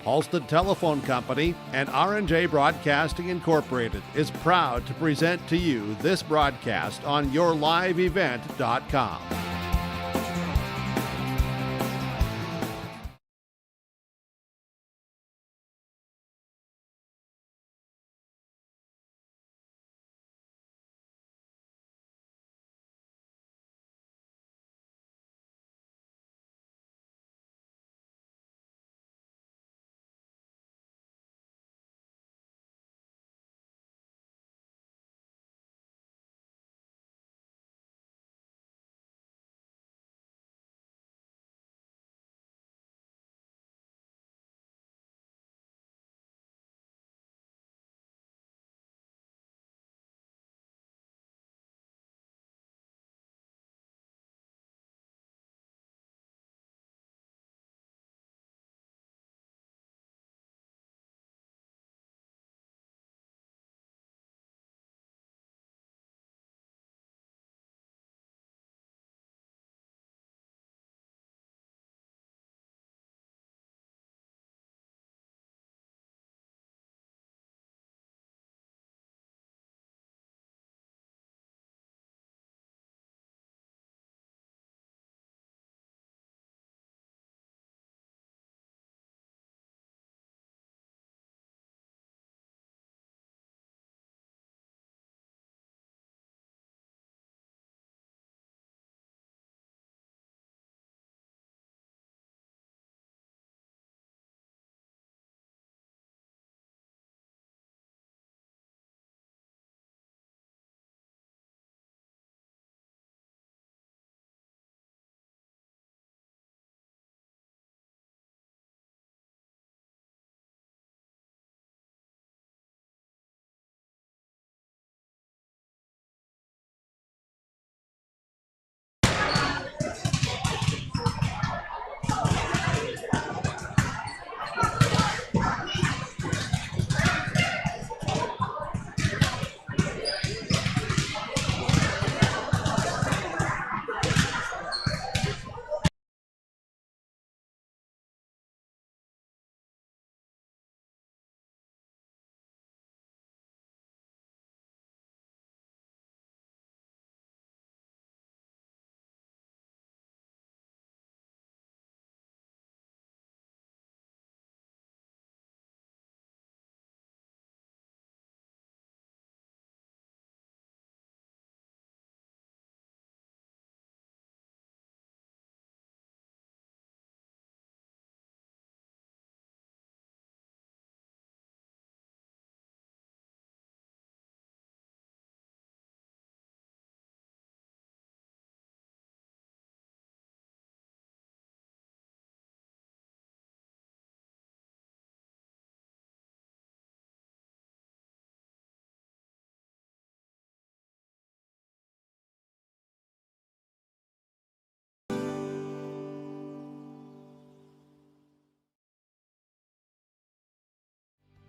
Halstead Telephone Company and R&J Broadcasting Incorporated is proud to present to you this broadcast on yourliveevent.com.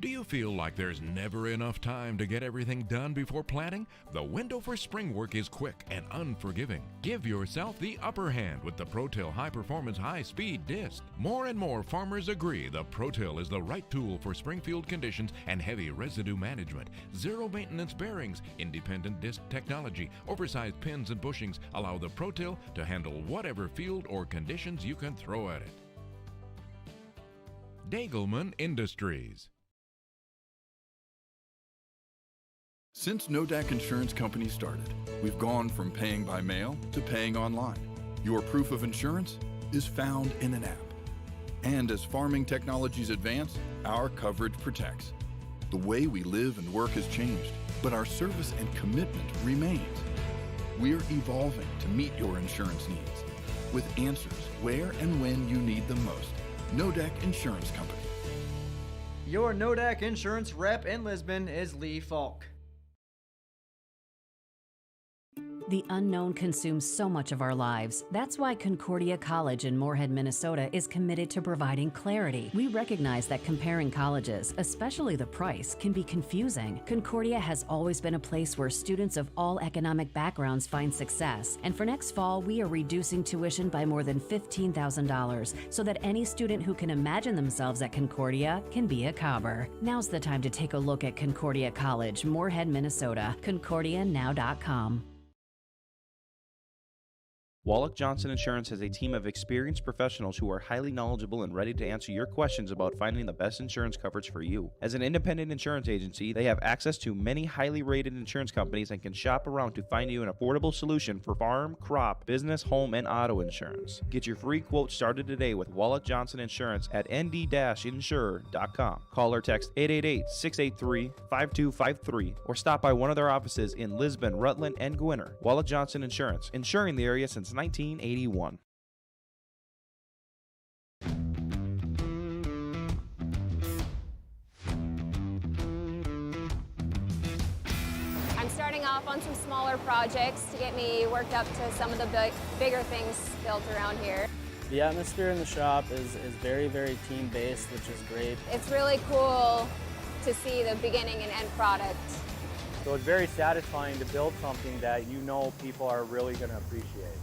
Do you feel like there's never enough time to get everything done before planting? The window for spring work is quick and unforgiving. Give yourself the upper hand with the ProTill High Performance High Speed Disc. More and more farmers agree the ProTill is the right tool for spring field conditions and heavy residue management. Zero maintenance bearings, independent disc technology, oversized pins and bushings allow the ProTill to handle whatever field or conditions you can throw at it. Dagelman Industries. Since Nodak Insurance Company started, we've gone from paying by mail to paying online. Your proof of insurance is found in an app. And as farming technologies advance, our coverage protects. The way we live and work has changed, but our service and commitment remains. We're evolving to meet your insurance needs with answers where and when you need them most. Nodak Insurance Company. Your Nodak Insurance rep in Lisbon is Lee Falk. The unknown consumes so much of our lives. That's why Concordia College in Moorhead, Minnesota is committed to providing clarity. We recognize that comparing colleges, especially the price, can be confusing. Concordia has always been a place where students of all economic backgrounds find success. And for next fall, we are reducing tuition by more than $15,000 so that any student who can imagine themselves at Concordia can be a Cobber. Now's the time to take a look at Concordia College, Moorhead, Minnesota. ConcordiaNow.com. Wallach Johnson Insurance has a team of experienced professionals who are highly knowledgeable and ready to answer your questions about finding the best insurance coverage for you. As an independent insurance agency, they have access to many highly rated insurance companies and can shop around to find you an affordable solution for farm, crop, business, home, and auto insurance. Get your free quote started today with Wallach Johnson Insurance at nd-insurer.com. Call or text 888-683-5253 or stop by one of their offices in Lisbon, Rutland, and Gwinnett. Wallach Johnson Insurance, insuring the area since 1981. I'm starting off on some smaller projects to get me worked up to some of the bigger things built around here. The atmosphere in the shop is very, very team-based, which is great. It's really cool to see the beginning and end product. So it's very satisfying to build something that you know people are really going to appreciate.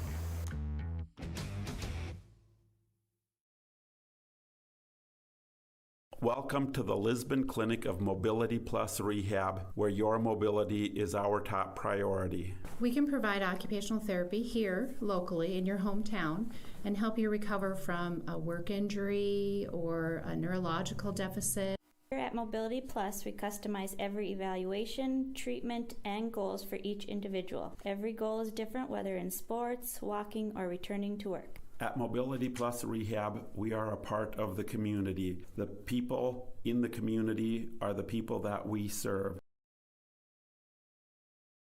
Welcome to the Lisbon Clinic of Mobility Plus Rehab, where your mobility is our top priority. We can provide occupational therapy here locally in your hometown and help you recover from a work injury or a neurological deficit. Here at Mobility Plus, we customize every evaluation, treatment, and goals for each individual. Every goal is different, whether in sports, walking, or returning to work. At Mobility Plus Rehab, we are a part of the community. The people in the community are the people that we serve.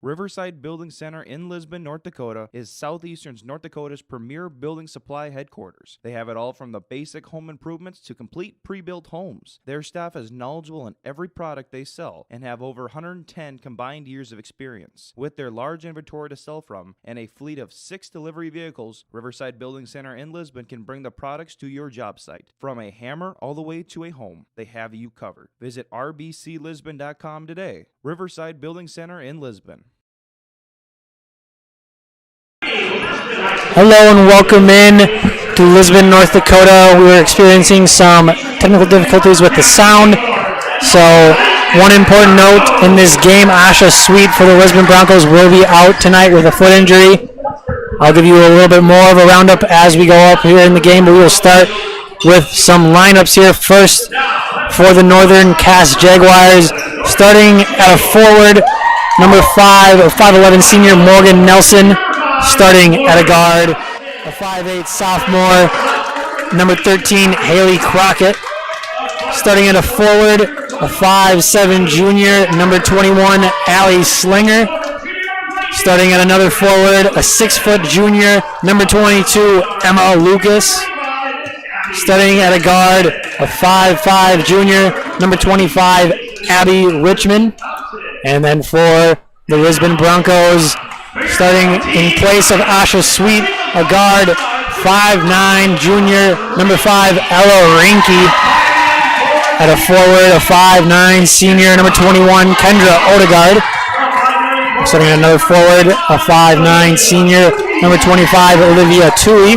Riverside Building Center in Lisbon, North Dakota is Southeastern North Dakota's premier building supply headquarters. They have it all from the basic home improvements to complete pre-built homes. Their staff is knowledgeable in every product they sell and have over 110 combined years of experience. With their large inventory to sell from and a fleet of 6 delivery vehicles, Riverside Building Center in Lisbon can bring the products to your job site. From a hammer all the way to a home, they have you covered. Visit rbclisbon.com today. Riverside Building Center in Lisbon. Hello and welcome in to Lisbon, North Dakota. We are experiencing some technical difficulties with the sound. So one important note in this game, Asha Sweet for the Lisbon Broncos will be out tonight with a foot injury. I'll give you a little bit more of a roundup as we go up here in the game, but we will start with some lineups here. First for the Northern Cass Jaguars, starting at a forward, number 5, or 5'11" senior Morgan Nelson. Starting at a guard, a 5'8" sophomore, number 13, Haley Crockett. Starting at a forward, a 5'7" junior, number 21, Allie Slinger. Starting at another forward, a 6-foot junior, number 22, Emma Lucas. Starting at a guard, a 5'5" junior, number 25, Abby Richmond. And then for the Lisbon Broncos, starting in place of Asha Sweet, a guard, 5'9", junior, number 5, Ella Rinke. At a forward, a 5'9", senior, number 21, Kendra Odegaard. Starting at another forward, a 5'9", senior, number 25, Olivia Tui.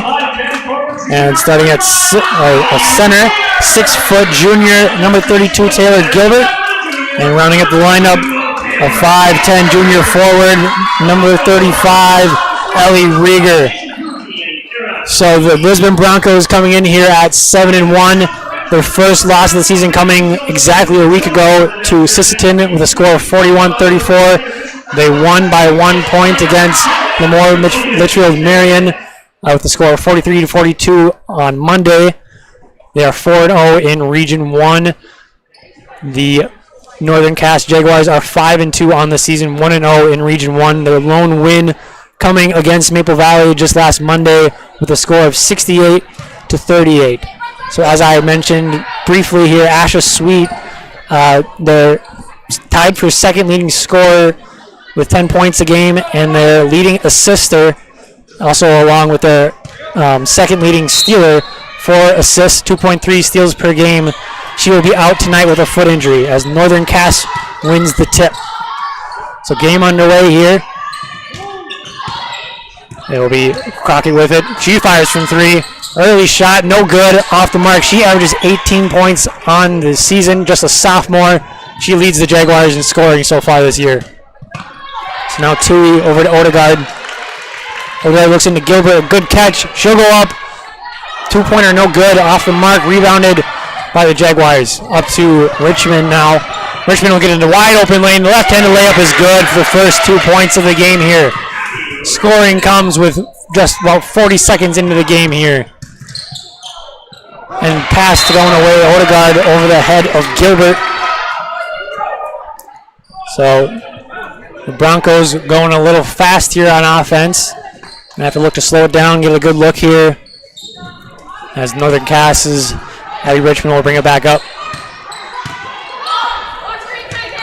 And starting at a center, 6-foot junior, number 32, Taylor Gilbert. And rounding up the lineup, a 5'10" junior forward, number 35, Ellie Rieger. So the Lisbon Broncos coming in here at 7-1. Their first loss of the season coming exactly a week ago to Sisseton with a score of 41-34. They won by 1 point against Lemoore Litchfield Marion with a score of 43-42 on Monday. They are 4-0 in Region 1. The Northern Cass Jaguars are 5-2 on the season, 1-0 in Region 1. Their lone win coming against Maple Valley just last Monday with a score of 68-38. So as I mentioned briefly here, Asha Sweet, they're tied for second leading scorer with 10 points a game, and their leading assister, also along with their second leading stealer, 4 assists, 2.3 steals per game. She will be out tonight with a foot injury as Northern Cass wins the tip. So game underway here. It will be Crockett with it. She fires from 3. Early shot, no good, off the mark. She averages 18 points on the season, just a sophomore. She leads the Jaguars in scoring so far this year. So now Tui over to Odegaard. Odegaard looks into Gilbert, a good catch. She'll go up. 2-pointer, no good, off the mark, rebounded by the Jaguars. Up to Richmond now. Richmond will get into wide open lane. The left-handed layup is good for the first 2 points of the game here. Scoring comes with just about 40 seconds into the game here. And pass thrown away, Odegaard over the head of Gilbert. So the Broncos going a little fast here on offense. They have to look to slow it down, get a good look here. As Northern Cass's Abby Richmond will bring it back up.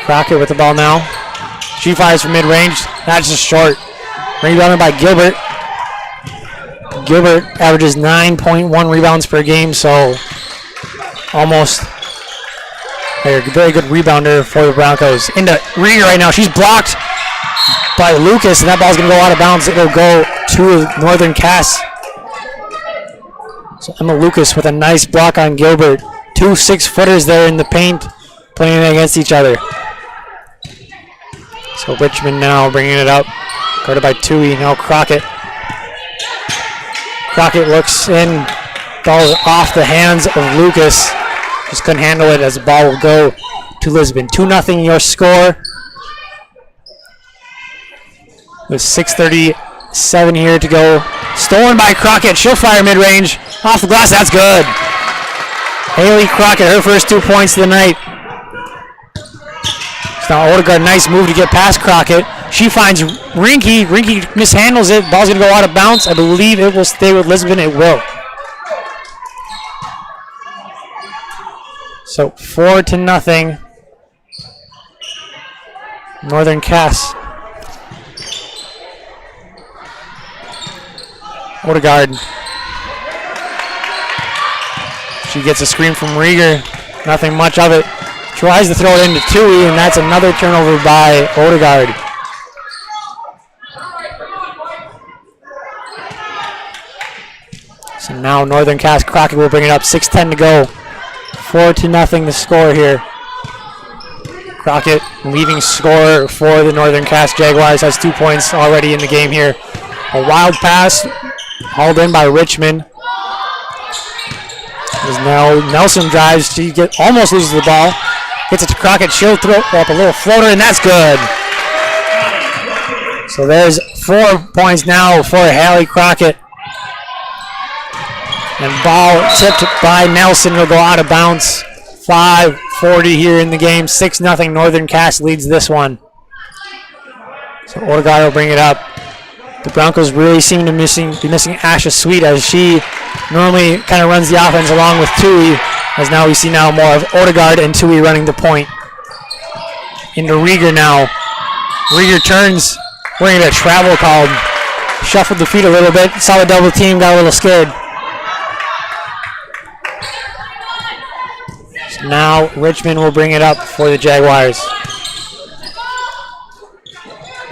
Crockett with the ball now. She fires from mid-range. That's just short. Rebounded by Gilbert. Gilbert averages 9.1 rebounds per game, so almost a very good rebounder for the Broncos. Into Rieger right now. She's blocked by Lucas, and that ball's going to go out of bounds. It'll go to Northern Cass. So Emma Lucas with a nice block on Gilbert. 2 6-footers there in the paint playing against each other. So Richmond now bringing it up. Guarded by Tui, now Crockett. Crockett looks in. Ball off the hands of Lucas. Just couldn't handle it as the ball will go to Lisbon. 2-0 your score. With 6:37 here to go. Stolen by Crockett. She'll fire mid-range. Off the glass, that's good. Haley Crockett, her first 2 points of the night. So now Odegaard, nice move to get past Crockett. She finds Rinky. Rinky mishandles it. Ball's going to go out of bounds. I believe it will stay with Lisbon. It will. So 4-0. Northern Cass. Odegaard. She gets a screen from Rieger. Nothing much of it. Tries to throw it into Tui, and that's another turnover by Odegaard. So now Northern Cass Crockett will bring it up. 6:10 to go. 4-0 the score here. Crockett, leading scorer for the Northern Cass Jaguars, has 2 points already in the game here. A wild pass hauled in by Richmond. As now Nelson drives, she almost loses the ball. Gets it to Crockett, she'll throw up a little floater, and that's good. So there's 4 points now for Hallie Crockett. And ball tipped by Nelson will go out of bounds. 5:40 here in the game. 6-0 Northern Cass leads this one. So Odegaard will bring it up. The Broncos really seem to be missing Asha Sweet, as she normally kind of runs the offense along with Tui, as now we see now more of Odegaard and Tui running the point. Into Rieger now. Rieger turns. We're going to get a travel called. Shuffled the feet a little bit. Saw the double team, got a little scared. So now Richmond will bring it up for the Jaguars.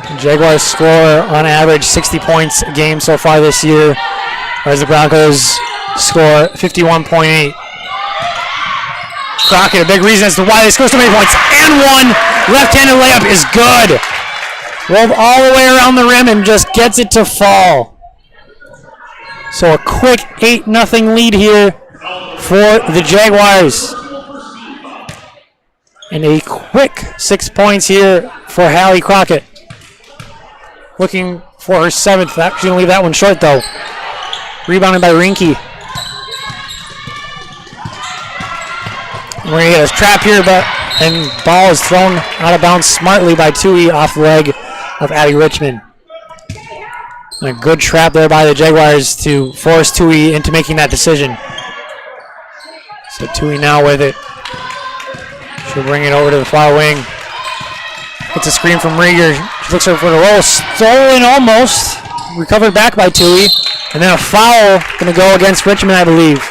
The Jaguars score on average 60 points a game so far this year, whereas the Broncos score 51.8. Crockett, a big reason as to why they score so many points. And one left-handed layup is good. Rolled all the way around the rim and just gets it to fall. So a quick 8-0 lead here for the Jaguars. And a quick 6 points here for Hallie Crockett. Looking for her 7th. She's going to leave that one short, though. Rebounded by Rinky. We're going to get a trap here, and ball is thrown out of bounds smartly by Tui off the leg of Abby Richmond. And a good trap there by the Jaguars to force Tui into making that decision. So Tui now with it. She'll bring it over to the far wing. Gets a screen from Rieger. She looks for the roll. Stolen almost. Recovered back by Tui. And then a foul going to go against Richmond, I believe.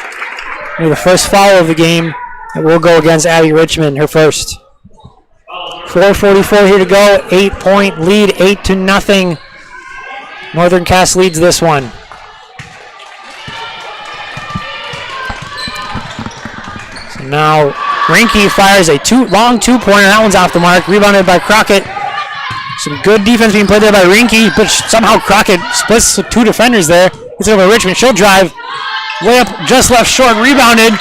The first foul of the game. It will go against Abby Richmond, her first. 4:44 here to go. 8-point lead, 8-0. Northern Cass leads this one. So now Rinke fires a long two-pointer. That one's off the mark. Rebounded by Crockett. Some good defense being played there by Rinke, but somehow Crockett splits two defenders there. Gets over Richmond. She'll drive. Way up, just left short. Rebounded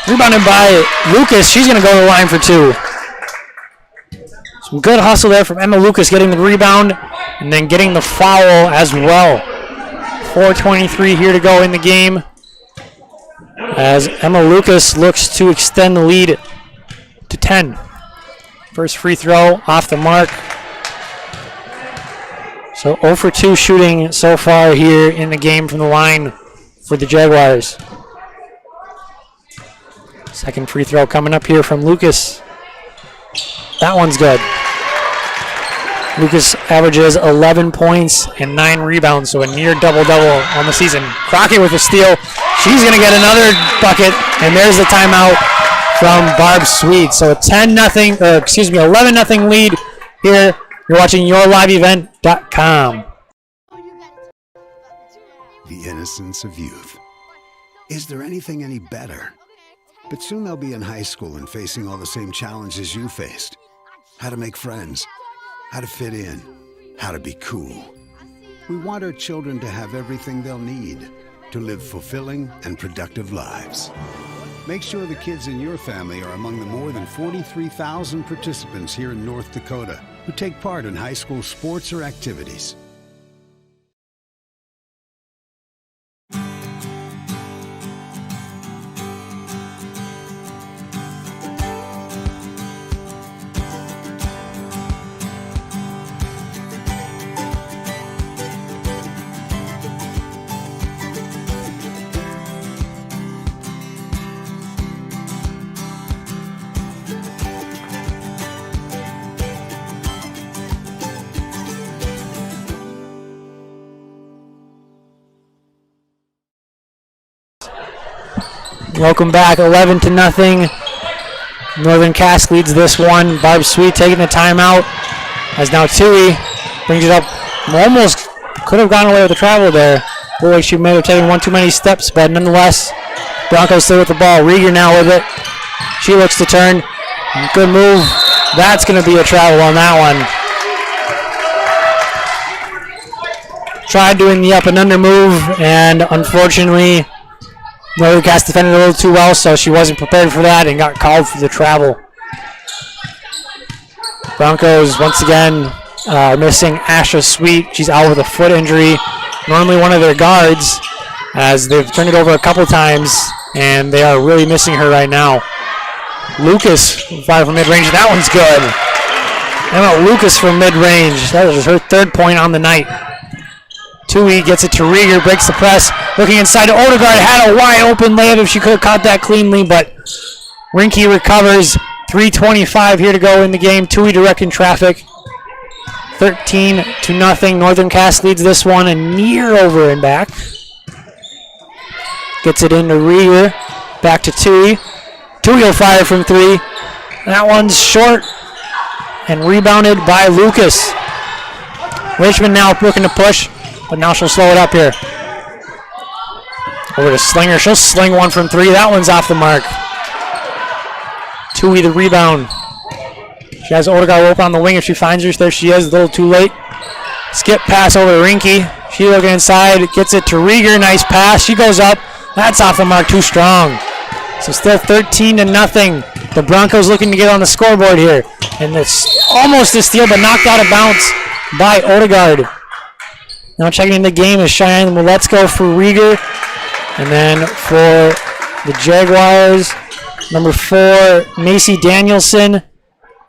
by Lucas. She's going to go to the line for two. Some good hustle there from Emma Lucas getting the rebound and then getting the foul as well. 4:23 here to go in the game as Emma Lucas looks to extend the lead to 10. First free throw off the mark. So 0 for 2 shooting so far here in the game from the line for the Jaguars. Second free throw coming up here from Lucas. That one's good. Lucas averages 11 points and 9 rebounds, so a near double-double on the season. Crockett with a steal. She's going to get another bucket, and there's the timeout from Barb Sweet. So a 11-0 lead here. You're watching YourLiveEvent.com. The innocence of youth. Is there anything any better? But soon they'll be in high school and facing all the same challenges you faced. How to make friends, how to fit in, how to be cool. We want our children to have everything they'll need to live fulfilling and productive lives. Make sure the kids in your family are among the more than 43,000 participants here in North Dakota who take part in high school sports or activities. Welcome back, 11-0. Northern Cass leads this one. Barb Sweet taking the timeout as now Tui brings it up. Almost could have gone away with the travel there. Looked like she may have taken one too many steps, but nonetheless, Broncos still with the ball. Rieger now with it. She looks to turn. Good move. That's going to be a travel on that one. Tried doing the up and under move, and unfortunately, Northern Cass defended a little too well, so she wasn't prepared for that and got called for the travel. Broncos, once again, missing Asha Sweet. She's out with a foot injury. Normally one of their guards, as they've turned it over a couple times, and they are really missing her right now. Lucas, fire from mid-range. That one's good. How about Lucas from mid-range? That was her third point on the night. Tui gets it to Rieger, breaks the press, looking inside to Odegaard, had a wide open layup if she could have caught that cleanly, but Rinke recovers. 3:25 here to go in the game. Tui directing traffic. 13-0. Northern Cass leads this one and near over and back. Gets it into Rieger, back to Tui. Tui will fire from three. That one's short and rebounded by Lucas. Richmond now looking to push. But now she'll slow it up here. Over to Slinger. She'll sling one from three. That one's off the mark. Tui the rebound. She has Odegaard open on the wing if she finds her. There she is, a little too late. Skip pass over to Rinke. She looking inside. Gets it to Rieger. Nice pass. She goes up. That's off the mark. Too strong. So still 13-0. The Broncos looking to get on the scoreboard here. And it's almost a steal, but knocked out of bounds by Odegaard. Now checking in the game is Cheyenne Let's-Go for Rieger. And then for the Jaguars, number 4, Macy Danielson.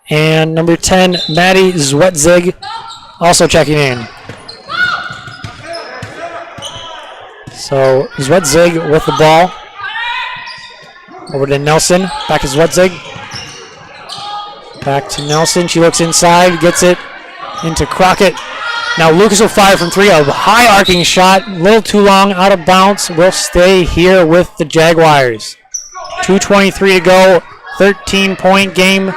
And number 10, Maddie Zwetzig, also checking in. So Zwetzig with the ball. Over to Nelson. Back to Zwetzig. Back to Nelson. She looks inside, gets it into Crockett. Now Lucas will fire from 3. A high arcing shot, a little too long, out of bounds. Will stay here with the Jaguars. 2:23 to go, 13-point game.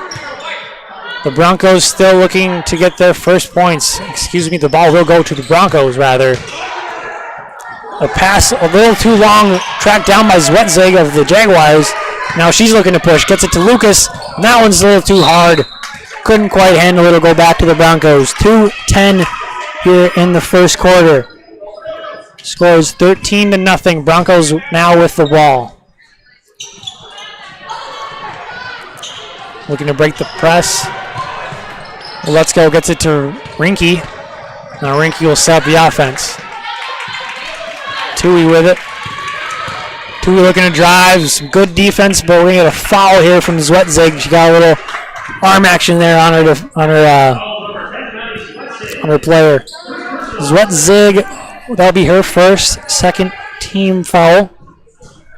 The Broncos still looking to get their first points. Excuse me, the ball will go to the Broncos, rather. A pass a little too long, tracked down by Zwetzig of the Jaguars. Now she's looking to push, gets it to Lucas. And that one's a little too hard. Couldn't quite handle it. It'll go back to the Broncos. 2:10 here in the first quarter. Score is 13-0. Broncos now with the ball. Looking to break the press. Let's Go gets it to Rinke. Now Rinke will set up the offense. Tui with it. Tui looking to drive. Some good defense, but we're going to get a foul here from Zwetzig. She got a little arm action there on her player. Zwetzig, that'll be her first, second team foul.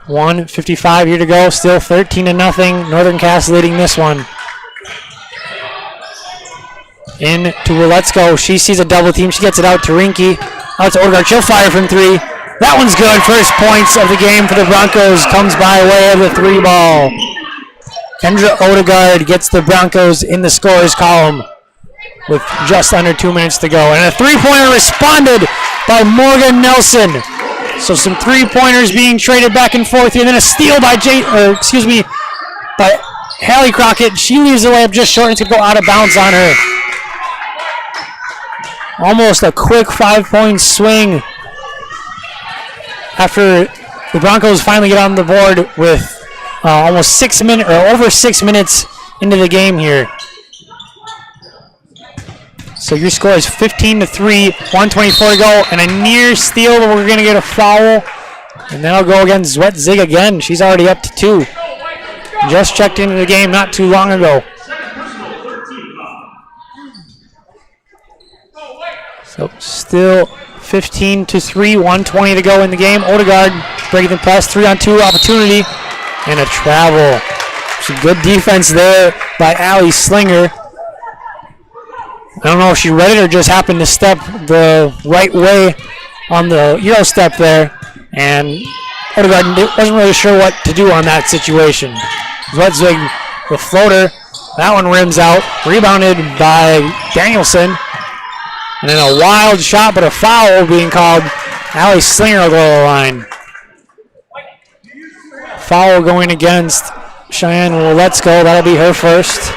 1:55 here to go. Still 13-0. Northern Cass leading this one. In to Let's Go. She sees a double team. She gets it out to Rinke. Out to Odegaard. She'll fire from 3. That one's good. First points of the game for the Broncos comes by way of the 3 ball. Kendra Odegaard gets the Broncos in the scorers column with just under 2 minutes to go. And a 3-pointer responded by Morgan Nelson. So some 3-pointers being traded back and forth here. And then a steal by by Hallie Crockett. She leaves the layup just short and it's going to go out of bounds on her. Almost a quick 5-point swing after the Broncos finally get on the board with almost 6 minutes, or over 6 minutes into the game here. So your score is 15-3, 1:24 to go, and a near steal, but we're going to get a foul. And then I'll go against Zwetzig again. She's already up to 2. Just checked into the game not too long ago. So still 15-3, 1:20 to go in the game. Odegaard breaking the press, 3-on-2 opportunity, and a travel. Some good defense there by Allie Slinger. I don't know if she read it or just happened to step the right way on the Euro step there, and Odegaard wasn't really sure what to do on that situation. Zwetzig, the floater, that one rims out, rebounded by Danielson, and then a wild shot, but a foul being called. Allie Slinger will go to the line. Foul going against Cheyenne Let's Go. That'll be her first.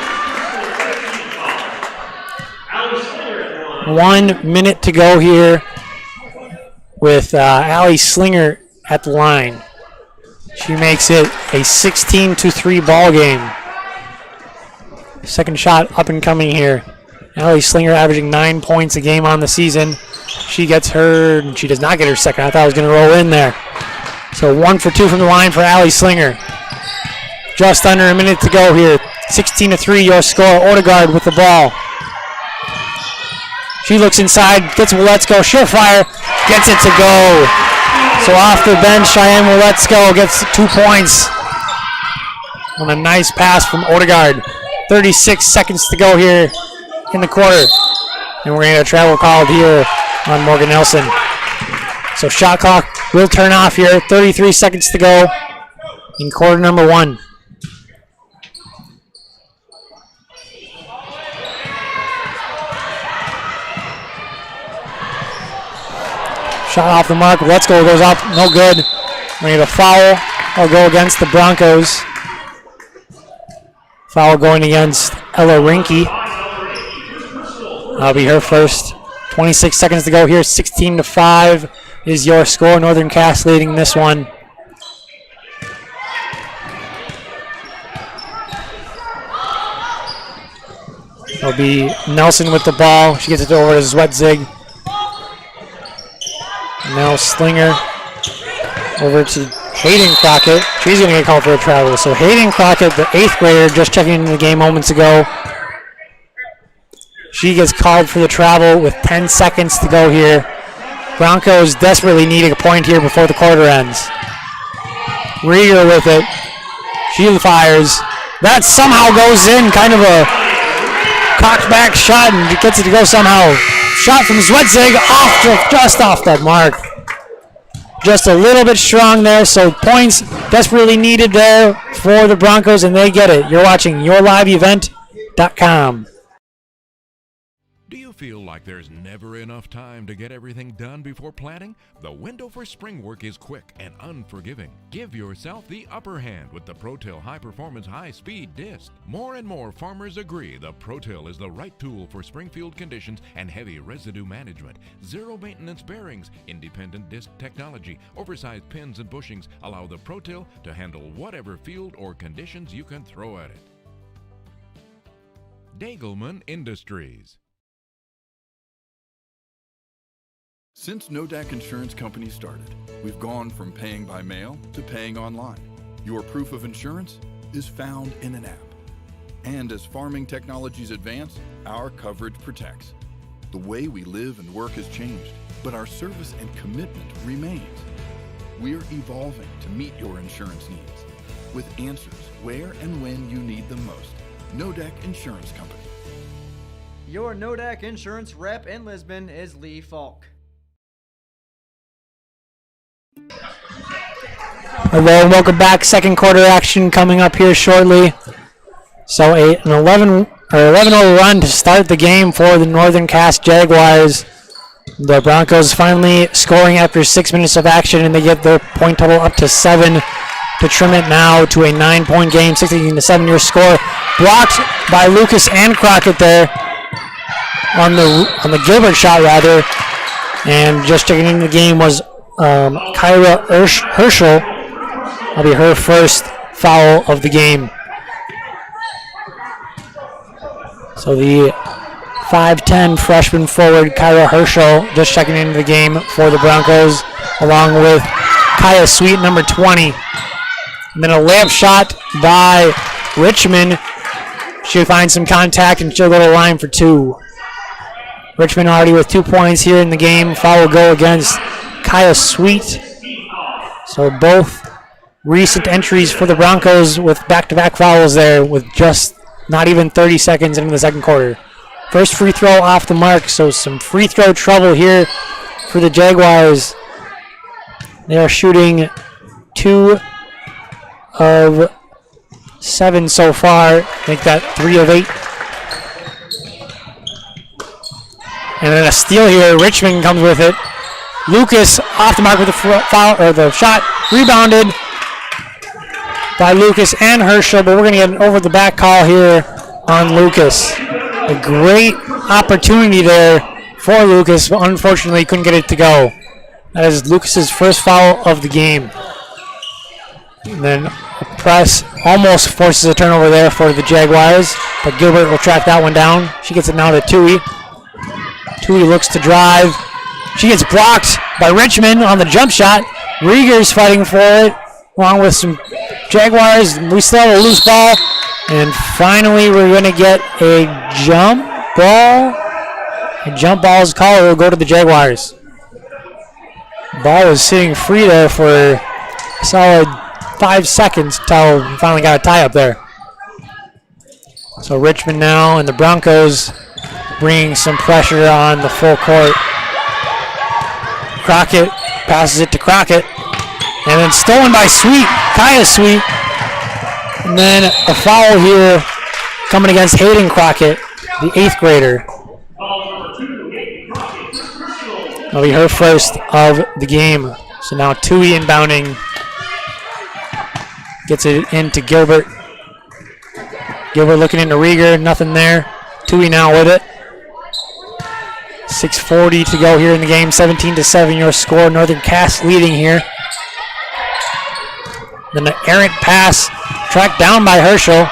1 minute to go here with Allie Slinger at the line. She makes it a 16-3 ball game. Second shot up and coming here. Allie Slinger averaging 9 points a game on the season. She gets her, and she does not get her second. I thought I was going to roll in there. So 1 for 2 from the line for Allie Slinger. Just under a minute to go here. 16-3 your score. Odegaard with the ball. She looks inside, gets Let's Go, she'll fire, gets it to go. So off the bench, Cheyenne Let's Go gets 2 points on a nice pass from Odegaard. 36 seconds to go here in the quarter. And we're going to get a travel called here on Morgan Nelson. So shot clock will turn off here. 33 seconds to go in quarter number 1. Shot off the mark. Let's Go goes up. No good. We need a foul. I'll go against the Broncos. Foul going against Ella Rinke. That'll be her first. 26 seconds to go here. 16-5 is your score. Northern Cass leading this one. It'll be Nelson with the ball. She gets it over to Zwetzig. Now Slinger over to Hayden Crockett. She's going to get called for a travel. So Hayden Crockett, the 8th grader, just checking into the game moments ago. She gets called for the travel with 10 seconds to go here. Broncos desperately needing a point here before the quarter ends. Rieger with it. She fires. That somehow goes in. Kind of a cocked back shot and gets it to go somehow. Shot from Zwedzig just off the mark. Just a little bit strong there, so points desperately needed there for the Broncos, and they get it. You're watching YourLiveEvent.com. Do you feel like there's never enough time to get everything done before planting? The window for spring work is quick and unforgiving. Give yourself the upper hand with the ProTill High Performance High Speed Disc. More and more farmers agree the ProTill is the right tool for springfield conditions and heavy residue management. Zero maintenance bearings, independent disc technology, oversized pins and bushings allow the ProTill to handle whatever field or conditions you can throw at it. Dagelman Industries. Since Nodak Insurance Company started, we've gone from paying by mail to paying online. Your proof of insurance is found in an app. And as farming technologies advance, our coverage protects. The way we live and work has changed, but our service and commitment remains. We're evolving to meet your insurance needs with answers where and when you need them most. Nodak Insurance Company. Your Nodak Insurance rep in Lisbon is Lee Falk. Hello and welcome back. Second quarter action coming up here shortly. So an 11-0 run to start the game for the Northern Cass Jaguars. The Broncos finally scoring after 6 minutes of action, and they get their point total up to 7 to trim it now to a 9-point game, 16-7 your score. Blocked by Lucas and Crockett there on the Gilbert shot rather, and just checking into the game was Kyra Herschel. That'll be her first foul of the game. So the 5'10 freshman forward Kyra Herschel just checking into the game for the Broncos, along with Kaya Sweet, number 20. And then a layup shot by Richmond. She'll find some contact and she'll go to the line for 2. Richmond already with 2 points here in the game. Foul will go against Kaya Sweet. So both recent entries for the Broncos with back-to-back fouls there with just not even 30 seconds into the second quarter. First free throw off the mark, so some free throw trouble here for the Jaguars. They are shooting 2 of 7 so far. Make that 3 of 8. And then a steal here. Richmond comes with it. Lucas off the mark with the foul, or the shot, rebounded by Lucas and Herschel, but we're going to get an over-the-back call here on Lucas. A great opportunity there for Lucas, but unfortunately couldn't get it to go. That is Lucas's first foul of the game. And then a press almost forces a turnover there for the Jaguars, but Gilbert will track that one down. She gets it now to Tui. Tui looks to drive. She gets blocked by Richmond on the jump shot. Rieger's fighting for it, along with some Jaguars. We still have a loose ball. And finally, we're going to get a jump ball. A jump ball's call will go to the Jaguars. Ball was sitting free there for a solid 5 seconds until we finally got a tie up there. So Richmond now and the Broncos bringing some pressure on the full court. Crockett passes it to Crockett. And then stolen by Sweet, Kaya Sweet. And then a foul here coming against Hayden Crockett, the 8th grader. That'll be her first of the game. So now Tui inbounding. Gets it into Gilbert. Gilbert looking into Rieger, nothing there. Tui now with it. 6:40 to go here in the game, 17-7 your score. Northern Cass leading here. Then an errant pass tracked down by Herschel.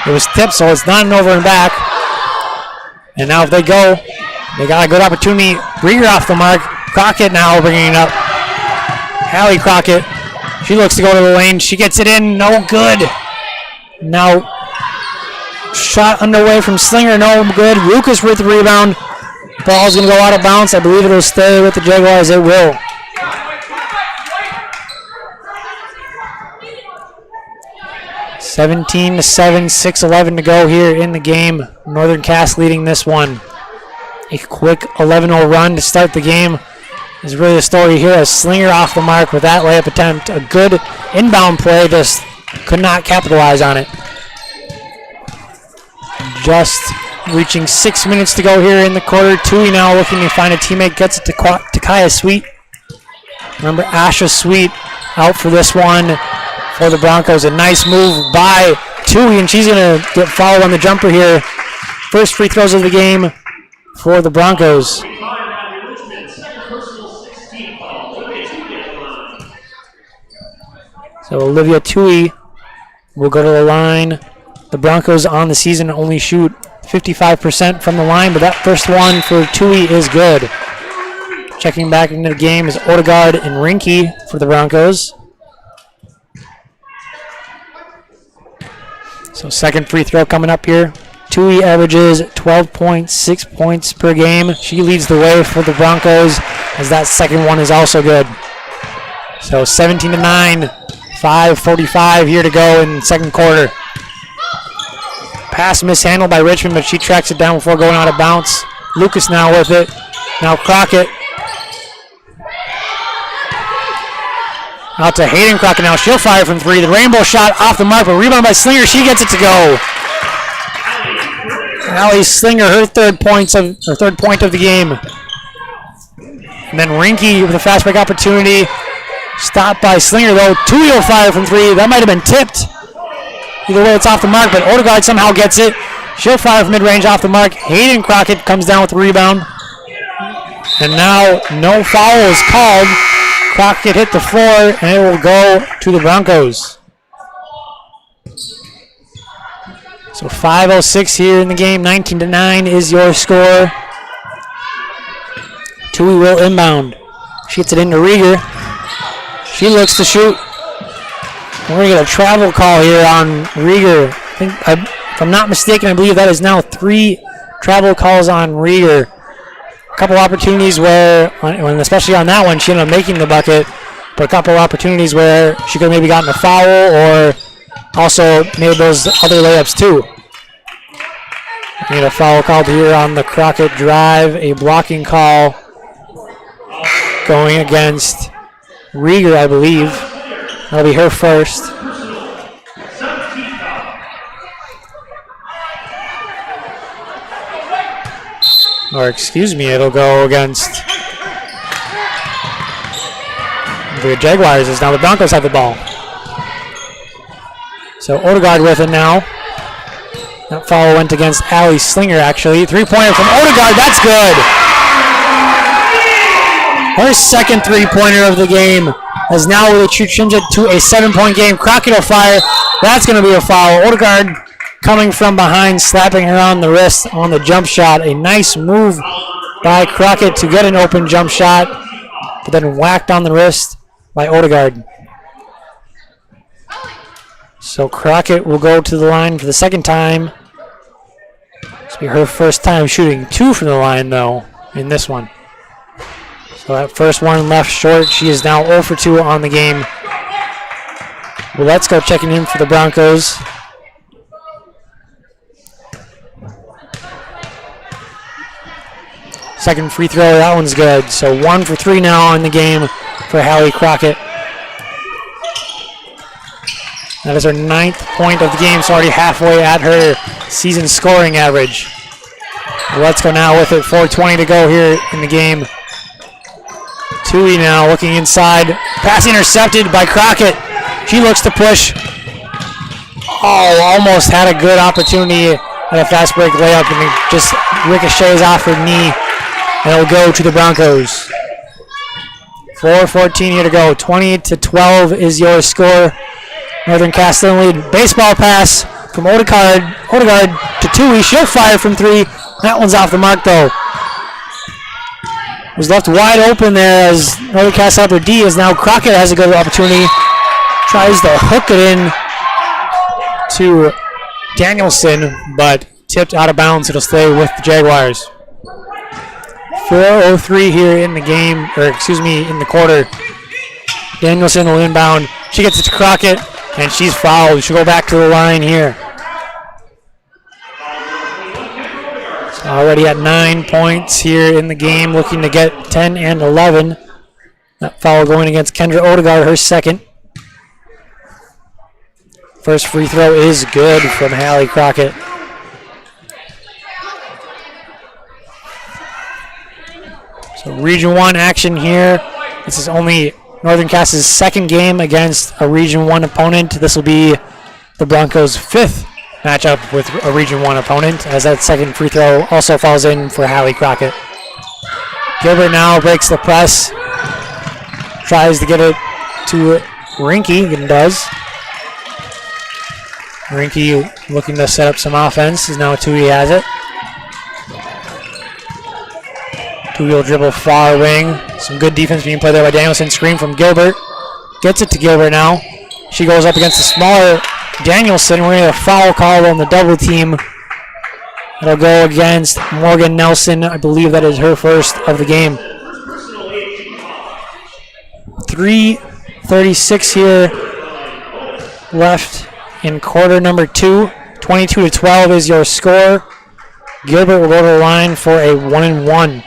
It was tipped, so it's not an over and back. And now if they go, they got a good opportunity. Rieger off the mark. Crockett now bringing it up. Hallie Crockett. She looks to go to the lane. She gets it in. No good. Now shot underway from Slinger. No good. Lucas with the rebound. Ball's going to go out of bounds. I believe it'll stay with the Jaguars. It will. 17-7, 6:11 to go here in the game. Northern Cass leading this one. A quick 11-0 run to start the game is really the story here. A Slinger off the mark with that layup attempt. A good inbound play, just could not capitalize on it. Just reaching 6 minutes to go here in the quarter. Tui now looking to find a teammate. Gets it to Kaya Sweet. Remember, Asha Sweet out for this one for the Broncos. A nice move by Tui, and she's going to get fouled on the jumper here. First free throws of the game for the Broncos. So Olivia Tui will go to the line. The Broncos on the season only shoot 55% from the line, but that first one for Tui is good. Checking back into the game is Odegaard and Rinky for the Broncos. So second free throw coming up here. Tui averages 12.6 points per game. She leads the way for the Broncos as that second one is also good. So 17-9, 5:45 here to go in the second quarter. Pass mishandled by Richmond, but she tracks it down before going out of bounds. Lucas now with it. Now Crockett. Out to Hayden Crockett now. She'll fire from three. The rainbow shot off the mark, but rebound by Slinger. She gets it to go. Allie Slinger, her third point of the game. And then Rinky with a fast break opportunity. Stopped by Slinger though. Tui will fire from three. That might have been tipped. Either way, it's off the mark, but Odegaard somehow gets it. She'll fire from mid-range off the mark. Hayden Crockett comes down with the rebound. And now no foul is called. Crockett hit the floor, and it will go to the Broncos. So 5:06 here in the game. 19-9 is your score. Tui will inbound. She gets it into Rieger. She looks to shoot. We're going to get a travel call here on Rieger. If I'm not mistaken, I believe that is now 3 travel calls on Rieger. A couple opportunities where, especially on that one, she ended up making the bucket, but a couple opportunities where she could have maybe gotten a foul or also made those other layups too. We get a foul called here on the Crockett drive, a blocking call going against Rieger, I believe. That'll be her first. Or excuse me, it'll go against the Jaguars as now the Broncos have the ball. So Odegaard with it now. That foul went against Allie Slinger actually. 3-pointer from Odegaard, that's good. Her second 3-pointer of the game as now will change it to a 7-point game. Crockett will fire. That's going to be a foul. Odegaard coming from behind, slapping her on the wrist on the jump shot. A nice move by Crockett to get an open jump shot, but then whacked on the wrist by Odegaard. So Crockett will go to the line for the second time. This will be her first time shooting 2 from the line, though, in this one. So that first one left short. She is now 0 for 2 on the game. Well, let's go checking in for the Broncos. Second free throw, that one's good. So 1 for 3 now in the game for Hallie Crockett. That is her 9th point of the game, so already halfway at her season scoring average. Let's go now with it. 4:20 to go here in the game. Tui now looking inside. Pass intercepted by Crockett. She looks to push. Oh, almost had a good opportunity at a fast break layup, and it just ricochets off her knee. And it'll go to the Broncos. 4:14 here to go. 20-12 is your score. Northern Cass in the lead. Baseball pass from Odegaard to Tui. She'll fire from 3. That one's off the mark though. Was left wide open there as Northern Cass up her D as now Crockett has a good opportunity. Tries to hook it in to Danielson, but tipped out of bounds. It'll stay with the Jaguars. 4:03 here in the game, or excuse me, in the quarter. Danielson will inbound. She gets it to Crockett. And she's fouled. She'll go back to the line here. So already at 9 points here in the game, looking to get 10 and 11. That foul going against Kendra Odegaard, her second. First free throw is good from Hallie Crockett. So Region 1 action here. This is only Northern Cass's second game against a Region 1 opponent. This will be the Broncos' fifth matchup with a Region 1 opponent, as that second free throw also falls in for Hallie Crockett. Gilbert now breaks the press. Tries to get it to Rinke, and does. Rinke looking to set up some offense, as now Tui has it. Tui will dribble far wing. Some good defense being played there by Danielson. Screen from Gilbert. Gets it to Gilbert now. She goes up against the smaller Danielson. We're going to get a foul call on the double team. It'll go against Morgan Nelson. I believe that is her first of the game. 3:36 here left in quarter number 2. 22-12 is your score. Gilbert will go to the line for a 1-and-1.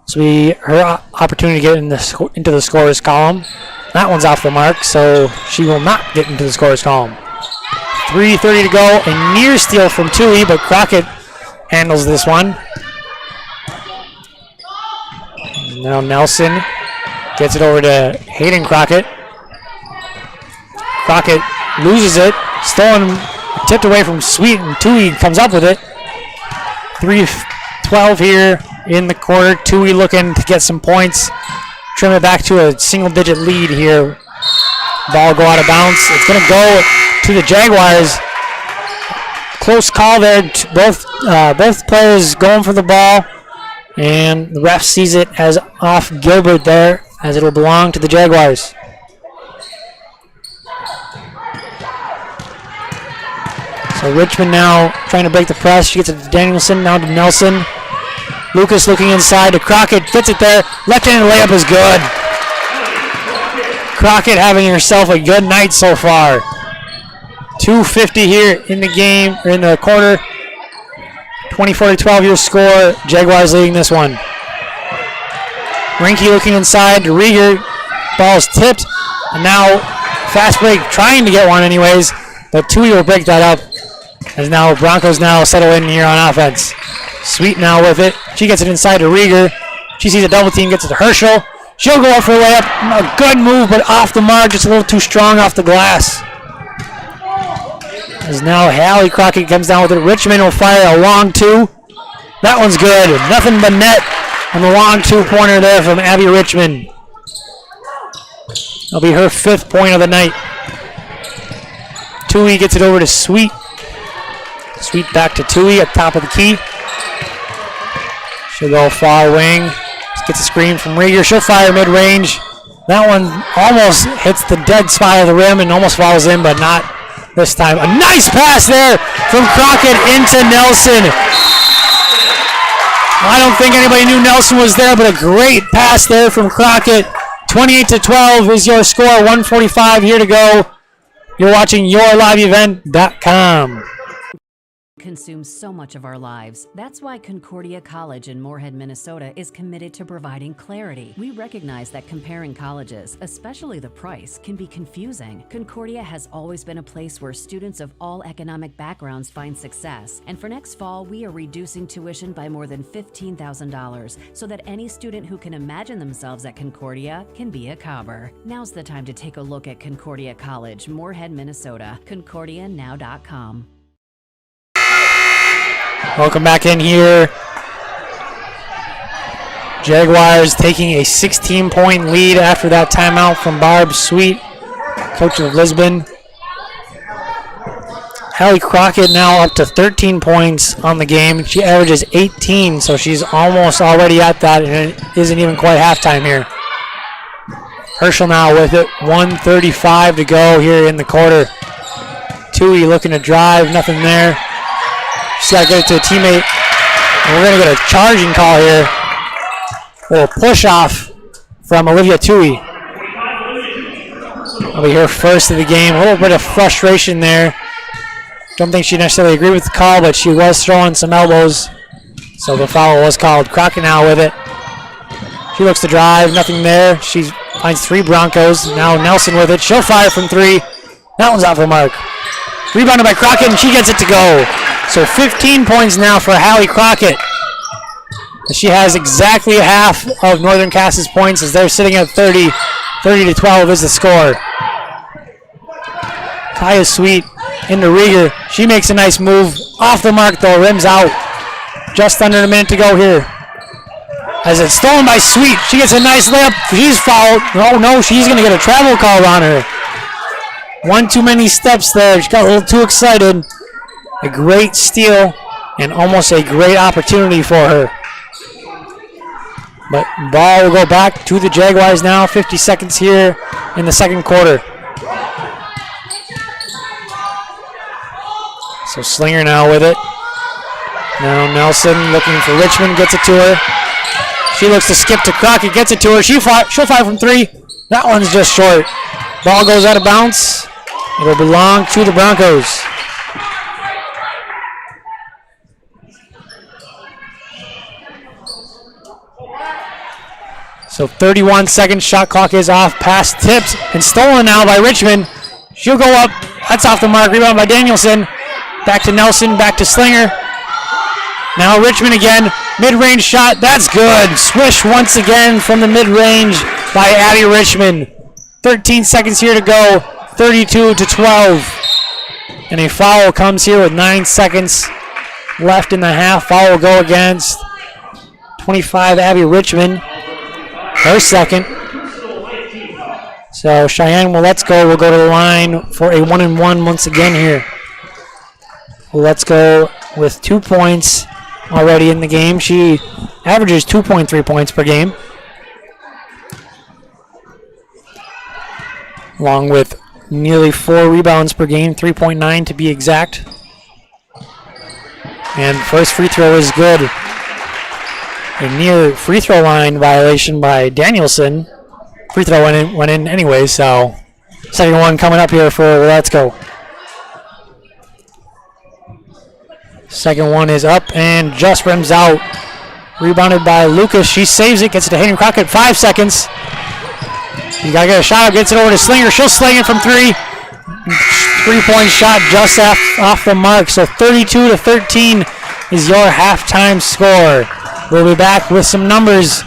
So her opportunity to get into the scorer's column. That one's off the mark, so she will not get into the scorer's column. 3:30 to go. A near steal from Tui, but Crockett handles this one. Now Nelson gets it over to Hayden Crockett. Crockett loses it. Stolen, tipped away from Sweet, and Tui comes up with it. 3:12 here in the quarter. Tui looking to get some points. Trim it back to a single-digit lead here. Ball go out of bounds. It's going to go to the Jaguars. Close call there. Both players going for the ball. And the ref sees it as off Gilbert there, as it will belong to the Jaguars. So Richmond now trying to break the press. She gets it to Danielson, now to Nelson. Lucas looking inside to Crockett, gets it there. Left-handed layup is good. Crockett having herself a good night so far. 2:50 here in the game, or in the quarter. 24-12 your score. Jaguars leading this one. Rinke looking inside to Rieger. Ball's tipped. And now fast break, trying to get one anyways. But Tui will break that up. As now Broncos now settle in here on offense. Sweet now with it. She gets it inside to Rieger. She sees a double team, gets it to Herschel. She'll go up for a layup. A good move, but off the mark, just a little too strong off the glass. As now Hallie Crockett comes down with it. Richmond will fire a long two. That one's good. Nothing but net on the long two-pointer there from Abby Richmond. That'll be her 5th point of the night. Tui gets it over to Sweet. Sweet back to Tui at top of the key. She'll go far wing. Gets a screen from Rieger. She'll fire mid-range. That one almost hits the dead spot of the rim and almost falls in, but not this time. A nice pass there from Crockett into Nelson. I don't think anybody knew Nelson was there, but a great pass there from Crockett. 28-12 is your score. 1:45 here to go. You're watching YourLiveEvent.com. Consumes so much of our lives. That's why Concordia College in Moorhead, Minnesota is committed to providing clarity. We recognize that comparing colleges, especially the price, can be confusing. Concordia has always been a place where students of all economic backgrounds find success. And for next fall, we are reducing tuition by more than $15,000 so that any student who can imagine themselves at Concordia can be a Cobber. Now's the time to take a look at Concordia College, Moorhead, Minnesota. ConcordiaNow.com. Welcome back in here. Jaguars taking a 16-point lead after that timeout from Barb Sweet, coach of Lisbon. Hallie Crockett now up to 13 points on the game. She averages 18, so she's almost already at that, and it isn't even quite halftime here. Herschel now with it. 1:35 to go here in the quarter. Tui looking to drive, nothing there. She's got to get it to a teammate. And we're going to get a charging call here. A little push off from Olivia Tui. will be her first of the game. A little bit of frustration there. Don't think she necessarily agreed with the call, but she was throwing some elbows. So the foul was called. Crockett now with it. She looks to drive, nothing there. She finds 3 Broncos. Now Nelson with it. She'll fire from 3. That one's off the mark. Rebounded by Crockett, and she gets it to go. So 15 points now for Hallie Crockett. She has exactly half of Northern Cass's points as they're sitting at 30. 30-12 is the score. Kaya Sweet into Rieger. She makes a nice move. Off the mark though, rims out. Just under a minute to go here. As it's stolen by Sweet. She gets a nice layup. She's fouled. Oh no, she's going to get a travel call on her. One too many steps there. She got a little too excited. A great steal and almost a great opportunity for her. But ball will go back to the Jaguars now. 50 seconds here in the second quarter. So Slinger now with it. Now Nelson looking for Richmond, gets it to her. She looks to skip to Crockett, gets it to her. She'll fire from 3. That one's just short. Ball goes out of bounds. It'll belong to the Broncos. So 31 seconds, shot clock is off, pass tipped and stolen now by Richmond. She'll go up, that's off the mark, rebound by Danielson. Back to Nelson, back to Slinger. Now Richmond again, mid-range shot, that's good. Swish once again from the mid-range by Abby Richmond. 13 seconds here to go, 32-12. And a foul comes here with 9 seconds left in the half. Foul will go against 25 Abby Richmond. Her second. So Cheyenne Let's Go will go to the line for a 1-and-1 once again here. Let's Go with 2 points already in the game. She averages 2.3 points per game. Along with nearly 4 rebounds per game, 3.9 to be exact. And first free throw is good. A near free throw line violation by Danielson. Free throw went in anyway, so second one coming up here for Let's Go. Second one is up and just rims out. Rebounded by Lucas. She saves it, gets it to Hayden Crockett. 5 seconds. You gotta get a shot up, gets it over to Slinger. She'll sling it from 3. 3-point shot just off the mark. So 32-13 is your halftime score. We'll be back with some numbers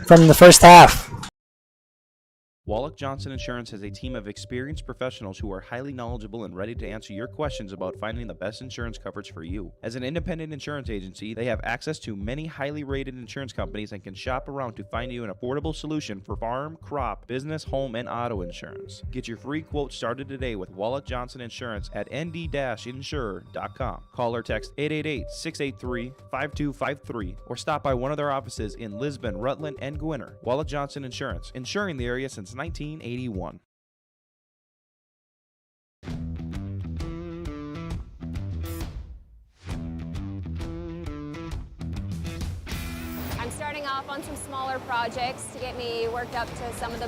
from the first half. Wallach Johnson Insurance has a team of experienced professionals who are highly knowledgeable and ready to answer your questions about finding the best insurance coverage for you. As an independent insurance agency, they have access to many highly rated insurance companies and can shop around to find you an affordable solution for farm, crop, business, home, and auto insurance. Get your free quote started today with Wallach Johnson Insurance at nd-insurer.com. Call or text 888-683-5253 or stop by one of their offices in Lisbon, Rutland, and Gwinnett. Wallach Johnson Insurance, insuring the area since 1981. I'm starting off on some smaller projects to get me worked up to some of the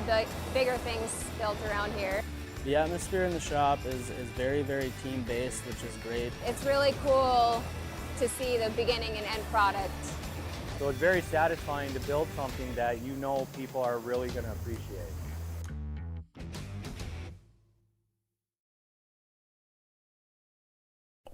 bigger things built around here. The atmosphere in the shop is very, very team-based, which is great. It's really cool to see the beginning and end product. So it's very satisfying to build something that you know people are really going to appreciate.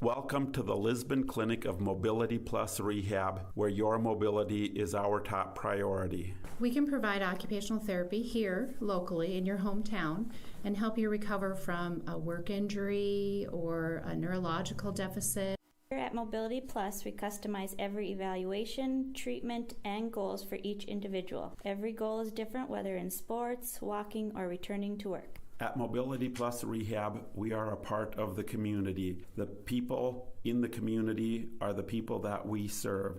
Welcome to the Lisbon Clinic of Mobility Plus Rehab, where your mobility is our top priority. We can provide occupational therapy here locally in your hometown and help you recover from a work injury or a neurological deficit. Here at Mobility Plus, we customize every evaluation, treatment, and goals for each individual. Every goal is different, whether in sports, walking, or returning to work. At Mobility Plus Rehab, we are a part of the community. The people in the community are the people that we serve.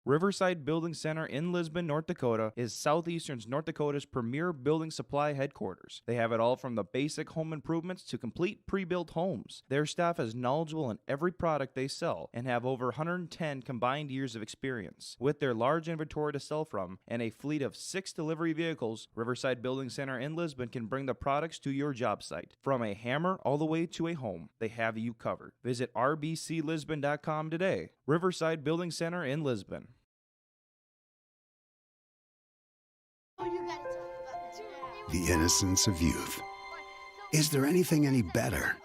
Riverside Building Center in Lisbon, North Dakota is Southeastern North Dakota's premier building supply headquarters. They have it all from the basic home improvements to complete pre-built homes. Their staff is knowledgeable in every product they sell and have over 110 combined years of experience. With their large inventory to sell from and a fleet of 6 delivery vehicles, Riverside Building Center in Lisbon can bring the products to your job site. From a hammer all the way to a home, they have you covered. Visit rbclisbon.com today. Riverside Building Center in Lisbon. The innocence of youth. Is there anything any better?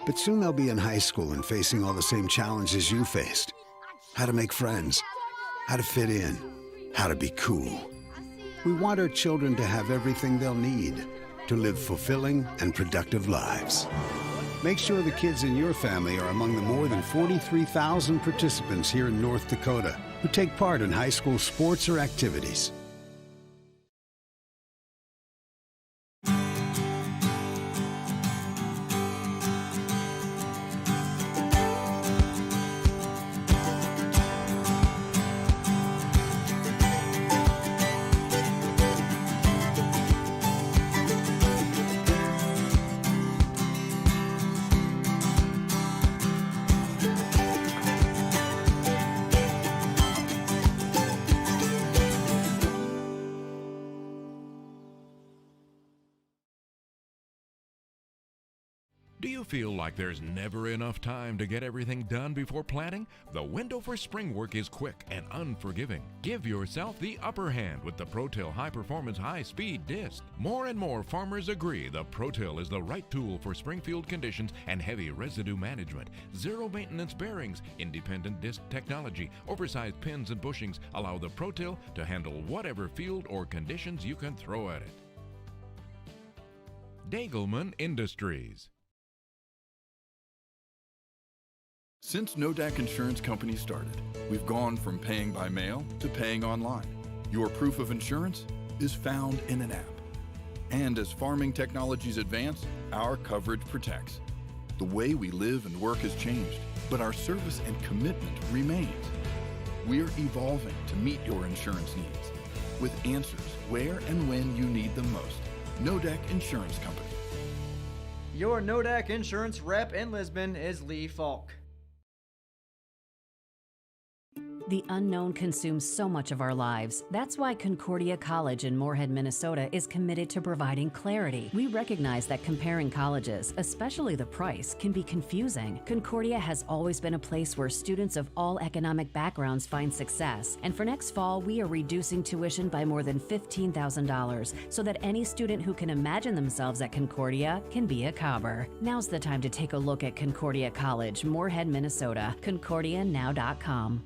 But soon they'll be in high school and facing all the same challenges you faced. How to make friends, how to fit in, how to be cool. We want our children to have everything they'll need to live fulfilling and productive lives. Make sure the kids in your family are among the more than 43,000 participants here in North Dakota who take part in high school sports or activities. Do you feel like there's never enough time to get everything done before planting? The window for spring work is quick and unforgiving. Give yourself the upper hand with the ProTill High Performance High Speed Disc. More and more farmers agree the ProTill is the right tool for spring field conditions and heavy residue management. Zero maintenance bearings, independent disc technology, oversized pins and bushings allow the ProTill to handle whatever field or conditions you can throw at it. Dagelman Industries. Since Nodak Insurance Company started, we've gone from paying by mail to paying online. Your proof of insurance is found in an app. And as farming technologies advance, our coverage protects. The way we live and work has changed, but our service and commitment remains. We're evolving to meet your insurance needs with answers where and when you need them most. Nodak Insurance Company. Your Nodak Insurance rep in Lisbon is Lee Falk. The unknown consumes so much of our lives. That's why Concordia College in Moorhead, Minnesota is committed to providing clarity. We recognize that comparing colleges, especially the price, can be confusing. Concordia has always been a place where students of all economic backgrounds find success. And for next fall, we are reducing tuition by more than $15,000 so that any student who can imagine themselves at Concordia can be a Cobber. Now's the time to take a look at Concordia College, Moorhead, Minnesota. ConcordiaNow.com.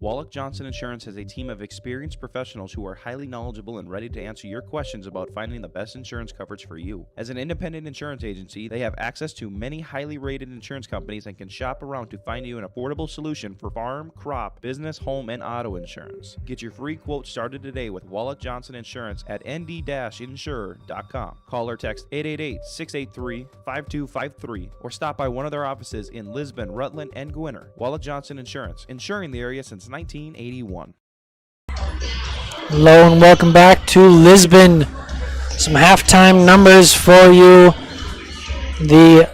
Wallach Johnson Insurance has a team of experienced professionals who are highly knowledgeable and ready to answer your questions about finding the best insurance coverage for you. As an independent insurance agency, they have access to many highly rated insurance companies and can shop around to find you an affordable solution for farm, crop, business, home, and auto insurance. Get your free quote started today with Wallach Johnson Insurance at nd-insurer.com. Call or text 888-683-5253 or stop by one of their offices in Lisbon, Rutland, and Gwinner. Wallach Johnson Insurance, insuring the area since 1981. Hello and welcome back to Lisbon. Some halftime numbers for you. The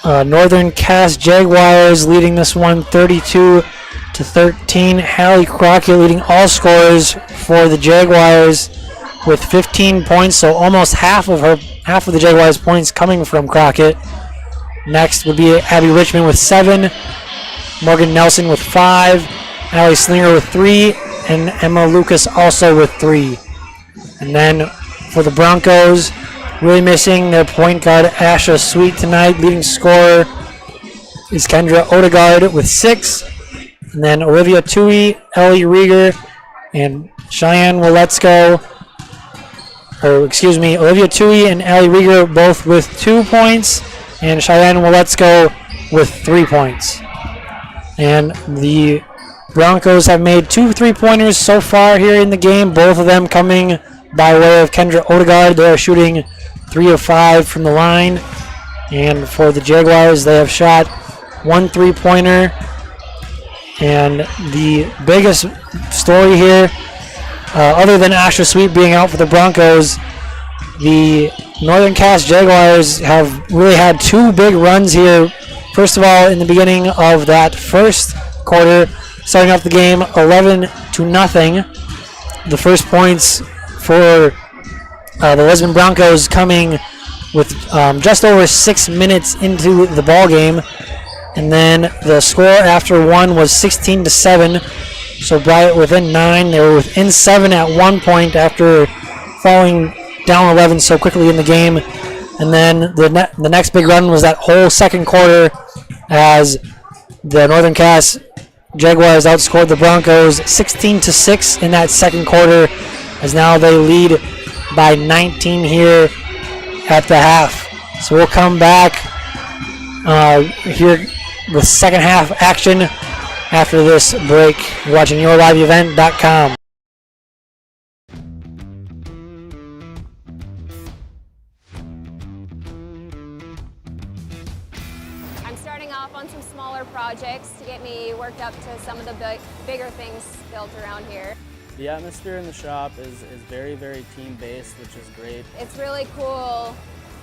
Northern Cass Jaguars leading this one 32-13. Hallie Crockett leading all scorers for the Jaguars with 15 points, so almost half of the Jaguars' points coming from Crockett. Next would be Abby Richmond with 7, Morgan Nelson with 5, Allie Slinger with 3, and Emma Lucas also with 3. And then for the Broncos, really missing their point guard Asha Sweet tonight. Leading scorer is Kendra Odegaard with 6. And then Olivia Tui, Ellie Rieger, and Cheyenne Waletzko. Olivia Tui and Ellie Rieger both with 2 points, and Cheyenne Waletzko with 3 points. And the Broncos have made 2 3-pointers so far here in the game, both of them coming by way of Kendra Odegaard. They are shooting 3 of 5 from the line. And for the Jaguars, they have shot 1 3-pointer And the biggest story here, other than Asher Sweet being out for the Broncos, the Northern Cass Jaguars have really had two big runs here. First of all, in the beginning of that first quarter, starting off the game 11-0. The first points for the Lisbon Broncos coming with just over 6 minutes into the ball game. And then the score after one was 16-7. So brought it within 9. They were within 7 at one point after falling down 11 so quickly in the game. And then the next big run was that whole second quarter as the Northern Cass Jaguars outscored the Broncos 16-6 in that second quarter, as now they lead by 19 here at the half. So we'll come back here with second half action after this break. You're watching YourLiveEvent.com. I'm starting off on some smaller projects to get me worked up to some of the bigger things built around here. The atmosphere in the shop is very, very team-based, which is great. It's really cool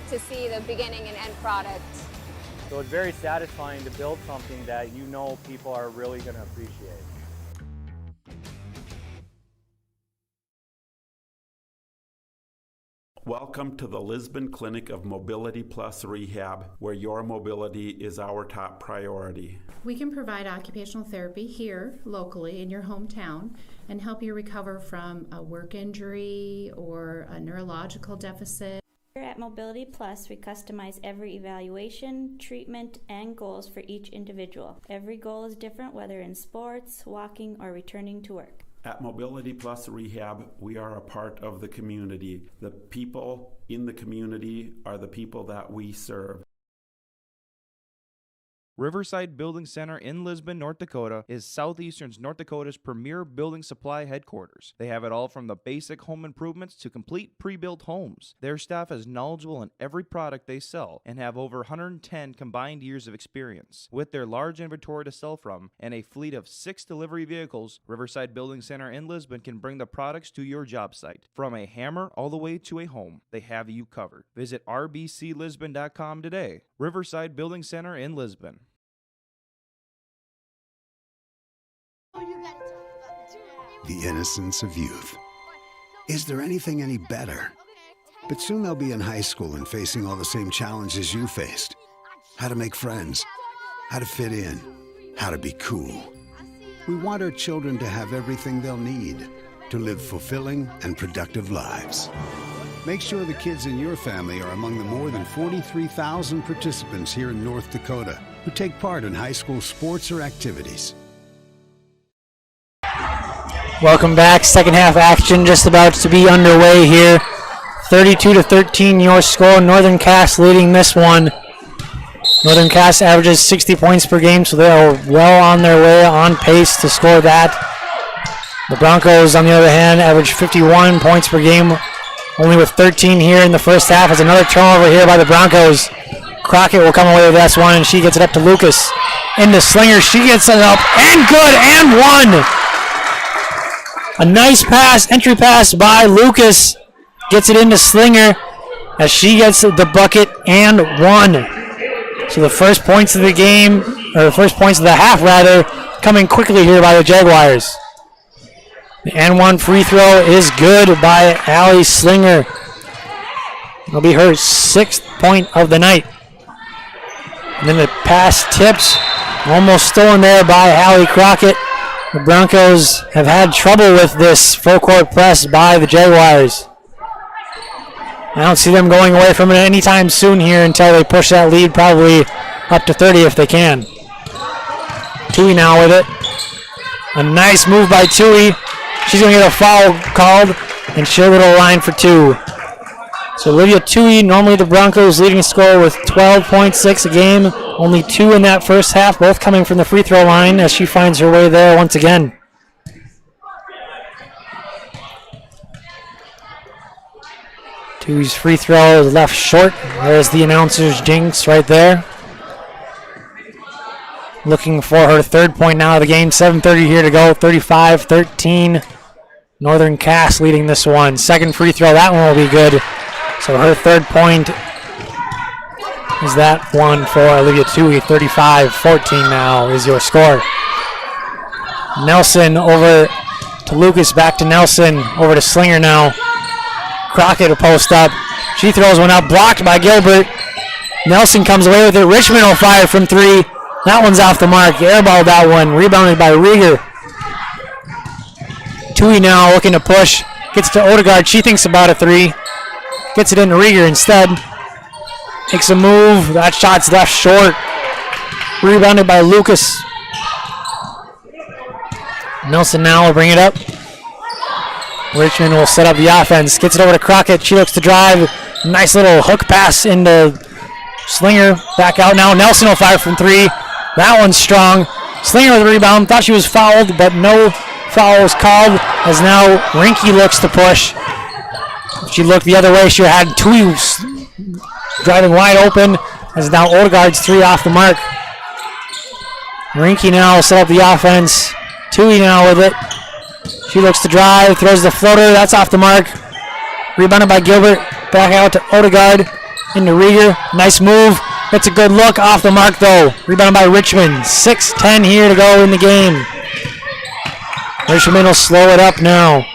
to see the beginning and end product. So it's very satisfying to build something that you know people are really going to appreciate. Welcome to the Lisbon Clinic of Mobility Plus Rehab, where your mobility is our top priority. We can provide occupational therapy here locally in your hometown and help you recover from a work injury or a neurological deficit. Here at Mobility Plus, we customize every evaluation, treatment, and goals for each individual. Every goal is different, whether in sports, walking, or returning to work. At Mobility Plus Rehab, we are a part of the community. The people in the community are the people that we serve. Riverside Building Center in Lisbon, North Dakota is Southeastern North Dakota's premier building supply headquarters. They have it all from the basic home improvements to complete pre-built homes. Their staff is knowledgeable in every product they sell and have over 110 combined years of experience. With their large inventory to sell from and a fleet of 6 delivery vehicles, Riverside Building Center in Lisbon can bring the products to your job site. From a hammer all the way to a home, they have you covered. Visit rbclisbon.com today. Riverside Building Center in Lisbon. The innocence of youth. Is there anything any better? But soon they'll be in high school and facing all the same challenges you faced. How to make friends, how to fit in, how to be cool. We want our children to have everything they'll need to live fulfilling and productive lives. Make sure the kids in your family are among the more than 43,000 participants here in North Dakota who take part in high school sports or activities. Welcome back. Second half action just about to be underway here. 32-13 your score. Northern Cass leading this one. Northern Cass averages 60 points per game, so they are well on their way, on pace to score that. The Broncos, on the other hand, average 51 points per game, only with 13 here in the first half. As another turnover here by the Broncos. Crockett will come away with this one, and she gets it up to Lucas. Into Slinger. She gets it up, and good, and one. A nice pass, entry pass by Lucas. Gets it into Slinger as she gets the bucket and one. So the first points of the game, or the first points of the half rather, coming quickly here by the Jaguars. The N1 free throw is good by Allie Slinger. It'll be her 6th point of the night. And then the pass tipped, almost stolen there by Allie Crockett. The Broncos have had trouble with this full-court press by the Jaguars. I don't see them going away from it anytime soon here until they push that lead probably up to 30 if they can. Tui now with it. A nice move by Tui. She's going to get a foul called, and she'll go to the line for 2. So Olivia Tui, normally the Broncos leading scorer with 12.6 a game. Only 2 in that first half, both coming from the free throw line as she finds her way there once again. Tui's free throw is left short. There's the announcer's jinx right there. looking for her third point now of the game. 7:30 here to go. 35-13. Northern Cass leading this one. Second free throw. That one will be good. So her third point is that one for Olivia Tui. 35-14 now is your score. Nelson over to Lucas. Back to Nelson. Over to Slinger now. Crockett will post up. She throws one up. Blocked by Gilbert. Nelson comes away with it. Richmond will fire from three. That one's off the mark. Airball that one. Rebounded by Rieger. Tui now looking to push. Gets to Odegaard. She thinks about a three. Gets it into Rieger instead. Takes a move. That shot's left short. Rebounded by Lucas. Nelson now will bring it up. Richmond will set up the offense. Gets it over to Crockett. She looks to drive. Nice little hook pass into Slinger. Back out now. Nelson will fire from three. That one's strong. Slinger with the rebound. Thought she was fouled, but no foul was called, as now Rinky looks to push. If she looked the other way, she had Tui driving wide open, as now Odegaard's three off the mark. Rinky now set up the offense. Tui now with it. She looks to drive, throws the floater. That's off the mark. Rebounded by Gilbert. Back out to Odegaard. Into Rieger. Nice move. That's a good look. Off the mark, though. Rebounded by Richmond. 6:10 here to go in the game. Richmond will slow it up now.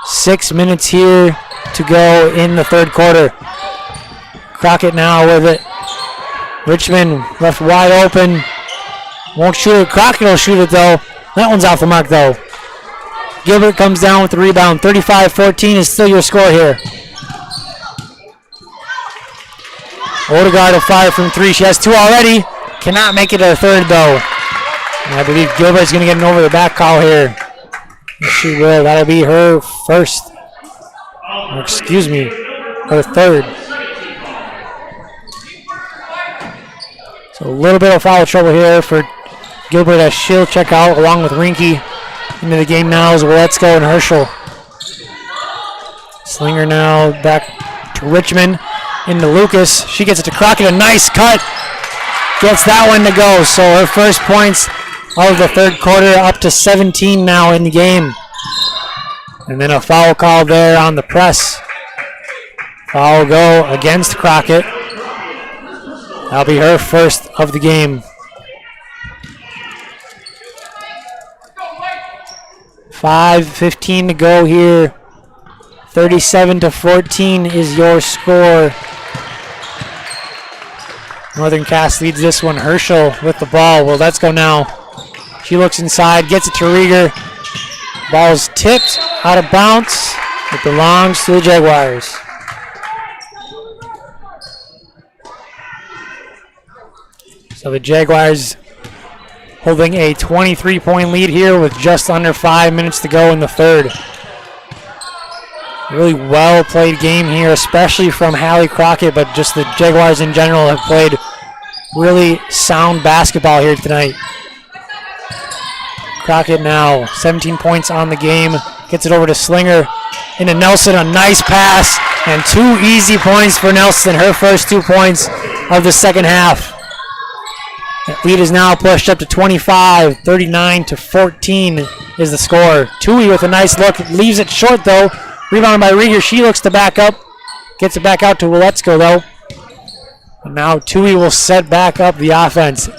Six minutes here to go in the third quarter. Crockett now with it. Richmond left wide open. Won't shoot it. Crockett will shoot it, though. That one's off the mark, though. Gilbert comes down with the rebound. 35-14 is still your score here. Odegaard will fire from three. She has two already. Cannot make it a third, though. And I believe Gilbert's going to get an over-the-back call here. She will. That'll be her first. Or excuse me, her third. So a little bit of foul trouble here for Gilbert, as she'll check out along with Rinky. Into the game now is Waletzko and Herschel. Slinger now back to Richmond. Into Lucas. She gets it to Crockett. A nice cut. Gets that one to go. So her first points of the third quarter, up to 17 now in the game. And then a foul call there on the press. Foul go against Crockett. That'll be her first of the game. 5:15 to go here. 37-14 is your score. Northern Cass leads this one. Herschel with the ball. Well, let's go now. She looks inside, gets it to Rieger. Ball's tipped out of bounds. It belongs to the Jaguars. So the Jaguars holding a 23-point lead here with just under 5 minutes to go in the third. Really well-played game here, especially from Hallie Crockett, but just the Jaguars in general have played really sound basketball here tonight. Crockett now, 17 points on the game, gets it over to Slinger, into Nelson, a nice pass, and 2 easy points for Nelson, her first 2 points of the second half. That lead is now pushed up to 25, 39-14 is the score. Tui with a nice look, leaves it short though. Rebounded by Rieger, she looks to back up. Gets it back out to Waletzko though. And now Tui will set back up the offense.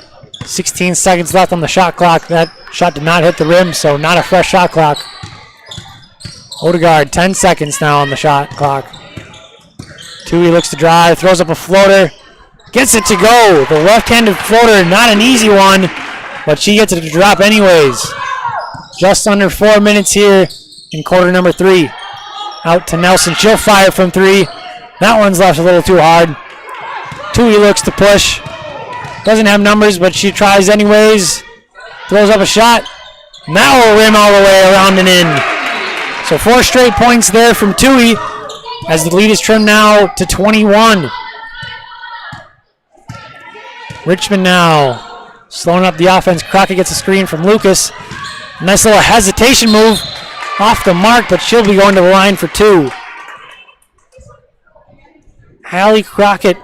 16 seconds left on the shot clock. That shot did not hit the rim, so not a fresh shot clock. Odegaard, 10 seconds now on the shot clock. Tui looks to drive, throws up a floater. Gets it to go. The left-handed floater, not an easy one, but she gets it to drop anyways. Just under 4 minutes here in quarter number 3. Out to Nelson. She'll fire from 3. That one's left a little too hard. Tui looks to push. Doesn't have numbers, but she tries anyways. Throws up a shot. Now will rim all the way around and in. So 4 straight points there from Tui, as the lead is trimmed now to 21. Richmond now slowing up the offense. Crockett gets a screen from Lucas. Nice little hesitation move off the mark, but she'll be going to the line for 2. Hallie Crockett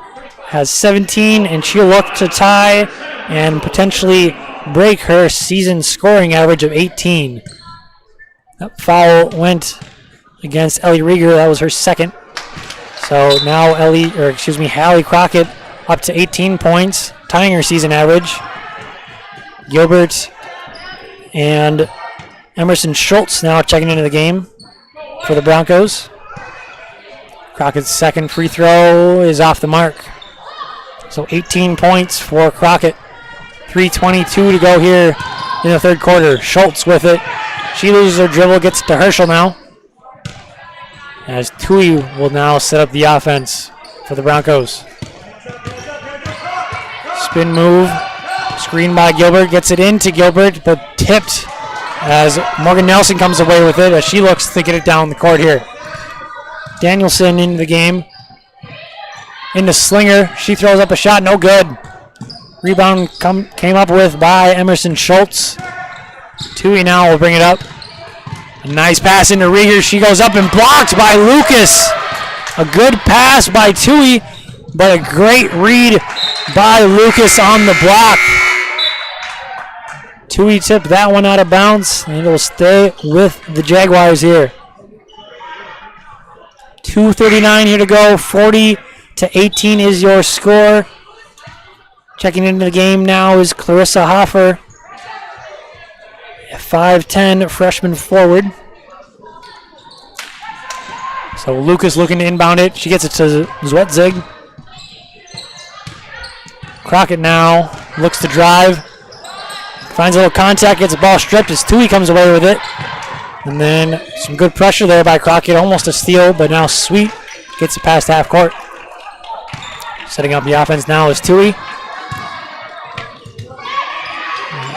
has 17, and she'll look to tie and potentially break her season scoring average of 18. That foul went against Ellie Rieger. That was her second. So now Hallie Crockett up to 18 points, tying her season average. Gilbert and Emerson Schultz now checking into the game for the Broncos. Crockett's second free throw is off the mark. So 18 points for Crockett. 3:22 to go here in the third quarter. Schultz with it. She loses her dribble, gets it to Herschel now. As Tui will now set up the offense for the Broncos. Spin move. Screen by Gilbert. Gets it into Gilbert, but tipped as Morgan Nelson comes away with it as she looks to get it down the court here. Danielson into the game. Into Slinger. She throws up a shot. No good. Rebound came up with by Emerson Schultz. Tui now will bring it up. A nice pass into Rieger. She goes up and blocked by Lucas. A good pass by Tui, but a great read by Lucas on the block. Tui tipped that one out of bounds, and it'll stay with the Jaguars here. 2:39 here to go. 40-18 is your score. Checking into the game now is Clarissa Hoffer, a 5'10 freshman forward. So Lucas looking to inbound it. She gets it to Zwetzig. Crockett now looks to drive. Finds a little contact, gets the ball stripped as Tui comes away with it. And then some good pressure there by Crockett, almost a steal, but now Sweet gets it past half court. Setting up the offense now is Tui.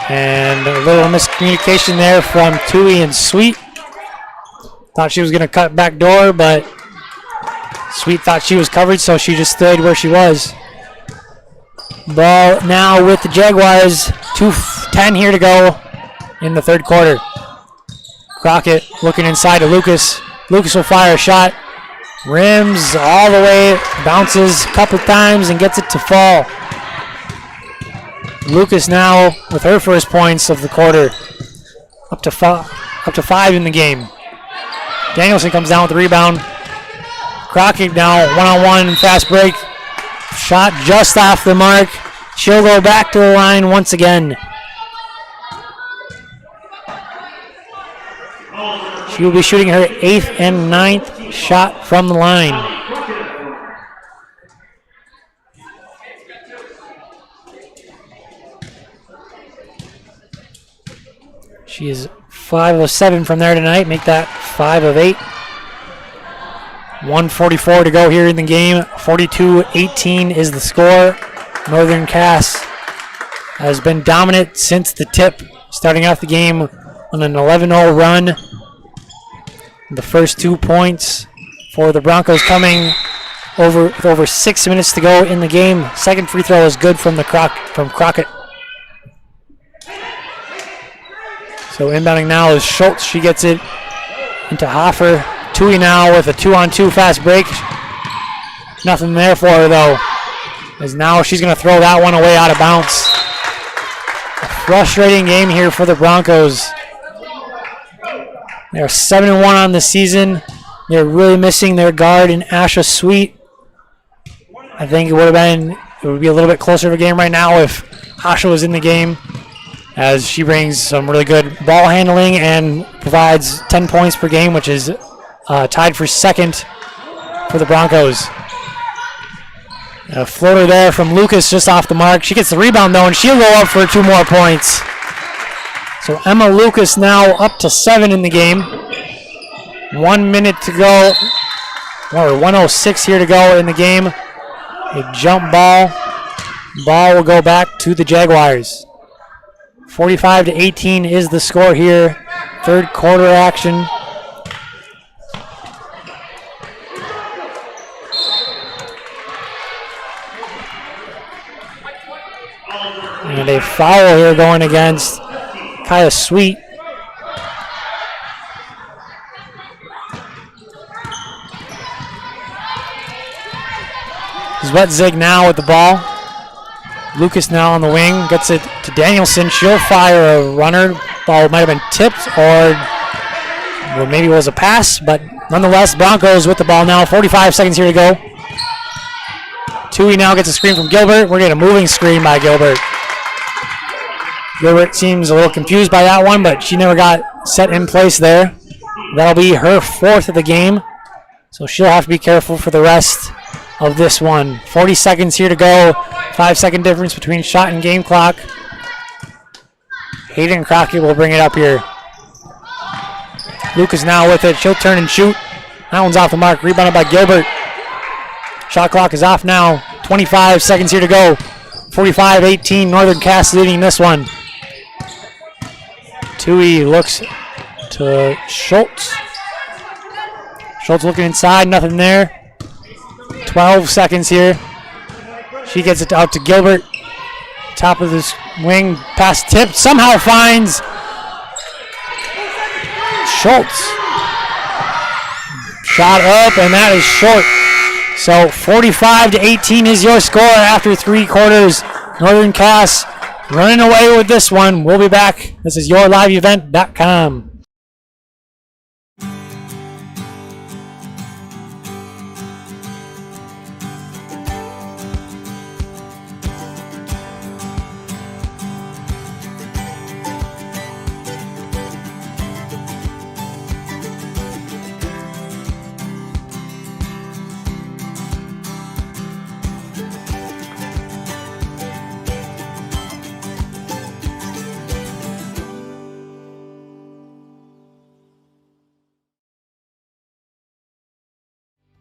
And a little miscommunication there from Tui and Sweet. Thought she was going to cut back door, but Sweet thought she was covered, so she just stayed where she was. Ball now with the Jaguars. 2:10 here to go in the third quarter. Crockett looking inside to Lucas. Lucas will fire a shot. Rims all the way, bounces a couple times and gets it to fall. Lucas now with her first points of the quarter. Up to five in the game. Danielson comes down with the rebound. Crockett now one-on-one fast break. Shot just off the mark. She'll go back to the line once again. She will be shooting her 8th and 9th shot from the line. She is 5 of 7 from there tonight. Make that 5 of 8. 1:44 to go here in the game. 42-18 is the score. Northern Cass has been dominant since the tip, starting off the game on an 11-0 run. The first 2 points for the Broncos coming with over 6 minutes to go in the game. Second free throw is good from Crockett. So inbounding now is Schultz. She gets it into Hoffer. Tui now with a 2-on-2 fast break. Nothing there for her though, as now she's going to throw that one away out of bounds. A frustrating game here for the Broncos. They're 7-1 on the season. They're really missing their guard in Asha Sweet. I think it would be a little bit closer of a game right now if Asha was in the game, as she brings some really good ball handling and provides 10 points per game, which is tied for second for the Broncos. A floater there from Lucas just off the mark. She gets the rebound though, and she'll go up for 2 more points. So Emma Lucas now up to 7 in the game. 1 minute to go, or 1:06 here to go in the game. A jump ball. Ball will go back to the Jaguars. 45-18 is the score here. Third quarter action. And a foul here going against Kaya Sweet. Zwetzig now with the ball. Lucas now on the wing. Gets it to Danielson. She'll fire a runner. Ball might have been tipped or maybe it was a pass, but nonetheless, Broncos with the ball now. 45 seconds here to go. Tui now gets a screen from Gilbert. We're getting a moving screen by Gilbert. Gilbert seems a little confused by that one, but she never got set in place there. That'll be her 4th of the game, so she'll have to be careful for the rest of this one. 40 seconds here to go. 5-second difference between shot and game clock. Hayden Crockett will bring it up here. Lucas now with it. She'll turn and shoot. That one's off the mark. Rebounded by Gilbert. Shot clock is off now. 25 seconds here to go. 45-18. Northern Cass leading this one. Tui looks to Schultz. Schultz looking inside. Nothing there. 12 seconds here. She gets it out to Gilbert. Top of this wing. Pass tipped. Somehow finds Schultz. Shot up, and that is short. So 45-18 is your score after 3 quarters. Northern Cass running away with this one. We'll be back. This is YourLiveEvent.com.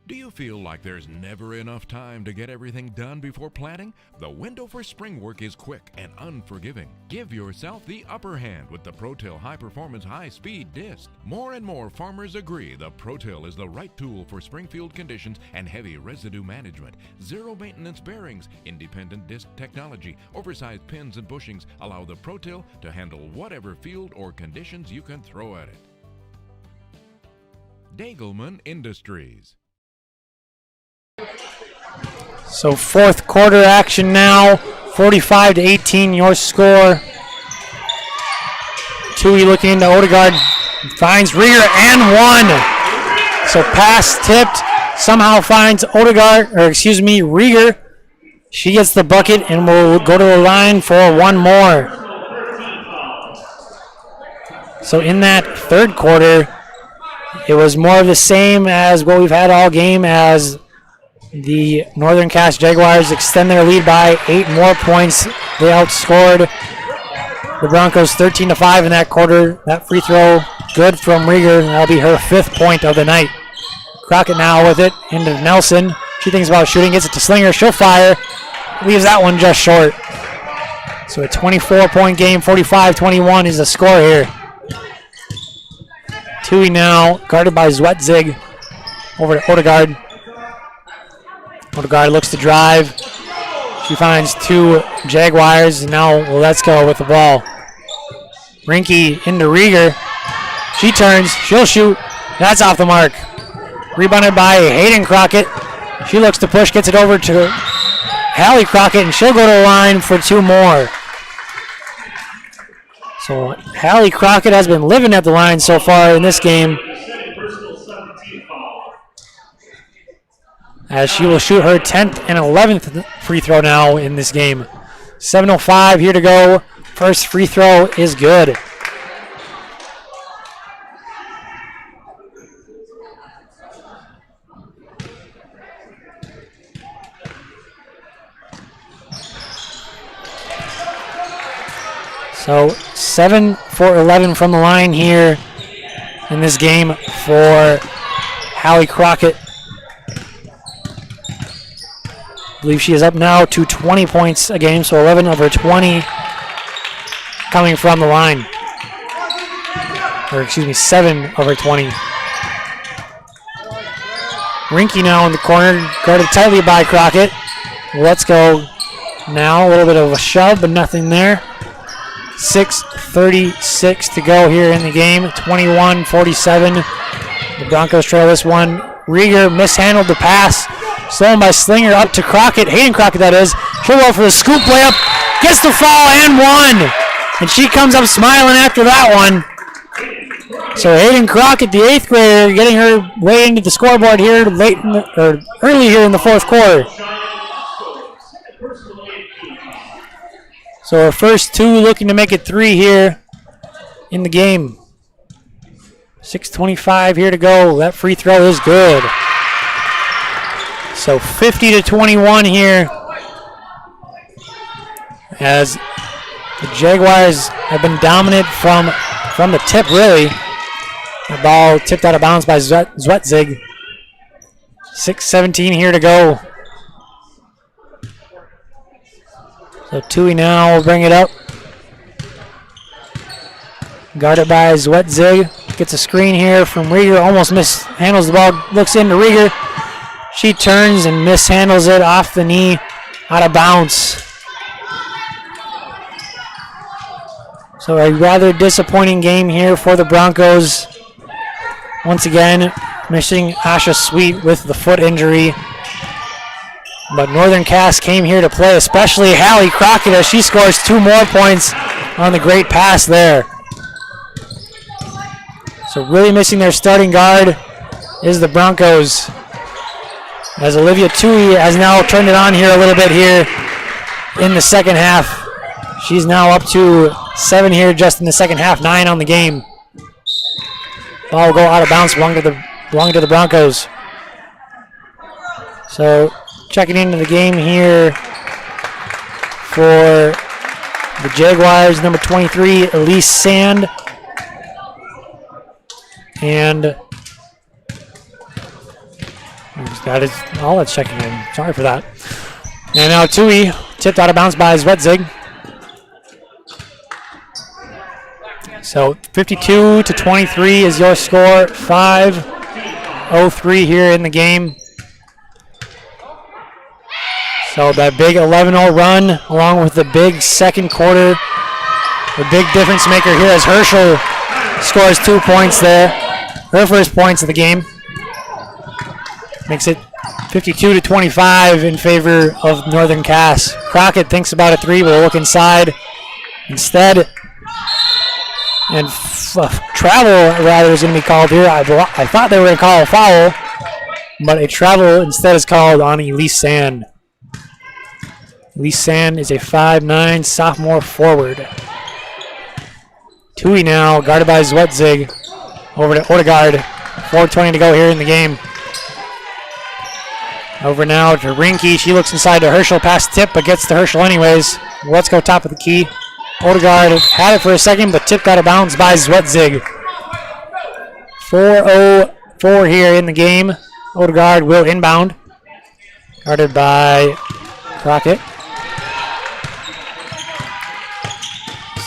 Do you feel like there's never enough time to get everything done before planting? The window for spring work is quick and unforgiving. Give yourself the upper hand with the ProTill High Performance High Speed Disc. More and more farmers agree the ProTill is the right tool for springfield conditions and heavy residue management. Zero maintenance bearings, independent disc technology, oversized pins and bushings allow the ProTill to handle whatever field or conditions you can throw at it. Dagelman Industries. So 4th quarter action now. 45-18 your score. Tui looking into Odegaard. Finds Rieger and one. So pass tipped. Somehow finds Rieger. She gets the bucket and will go to the line for one more. So in that 3rd quarter, it was more of the same as what we've had all game as the Northern Cass Jaguars extend their lead by 8 more points. They outscored the Broncos 13-5 in that quarter. That free throw good from Rieger. That'll be her 5th point of the night. Crockett now with it into Nelson. She thinks about shooting, gets it to Slinger. She'll fire. Leaves that one just short. So a 24-point game, 45-21 is the score here. Tui now guarded by Zwetzig. Over to Odegaard. Odegaard looks to drive. She finds 2 Jaguars, and now let's go with the ball. Rinke into Rieger. She turns. She'll shoot. That's off the mark. Rebounded by Hayden Crockett. She looks to push, gets it over to Hallie Crockett, and she'll go to the line for 2 more. So Hallie Crockett has been living at the line so far in this game, as she will shoot her 10th and 11th free throw now in this game. 7:05 here to go. First free throw is good. So 7 for 11 from the line here in this game for Hallie Crockett. I believe she is up now to 20 points a game, so 11 of her 20 coming from the line. Or excuse me, 7 of her 20. Rinke now in the corner, guarded tightly by Crockett. Let's go now. A little bit of a shove, but nothing there. 6:36 to go here in the game. 21-47. The Broncos trail this one. Rieger mishandled the pass. Stolen by Slinger up to Crockett. Hayden Crockett, that is. She'll go for the scoop layup. Gets the foul and one. And she comes up smiling after that one. So Hayden Crockett, the 8th grader, getting her way into the scoreboard here early here in the 4th quarter. So our first 2 looking to make it 3 here in the game. 6:25 here to go. That free throw is good. So 50-21 here, as the Jaguars have been dominant from the tip, really. The ball tipped out of bounds by Zwetzig. 6:17 here to go. So Tui now will bring it up. Guarded by Zwetzig. Gets a screen here from Rieger. Almost mishandles the ball. Looks into Rieger. She turns and mishandles it off the knee, out of bounds. So a rather disappointing game here for the Broncos. Once again, missing Asha Sweet with the foot injury. But Northern Cass came here to play, especially Hallie Crockett, as she scores 2 more points on the great pass there. So really missing their starting guard is the Broncos, as Olivia Tui has now turned it on here a little bit here in the second half. She's now up to 7 here just in the second half, 9 on the game. Ball will go out of bounds, belonging to the Broncos. So checking into the game here for the Jaguars, number 23, Elise Sand. And that is all that's checking in. Sorry for that. And now Tui tipped out of bounds by Zwetzig. So 52-23 is your score. 5:03 here in the game. So that big 11-0 run, along with the big second quarter, the big difference maker here as Herschel scores 2 points there. Her first points of the game. Makes it 52-25 in favor of Northern Cass. Crockett thinks about a 3, but will look inside instead. And travel, rather, is going to be called here. I thought they were going to call a foul, but a travel instead is called on Elise Sand. Elise Sand is a 5'9" sophomore forward. Tui now, guarded by Zwetzig. Over to Ortegard. 4:20 to go here in the game. Over now to Rinke. She looks inside to Herschel. Pass tip, but gets to Herschel anyways. Let's go top of the key. Ortegard had it for a second, but tipped out of bounds by Zwetzig. 4:04 here in the game. Ortegard will inbound. Guarded by Crockett.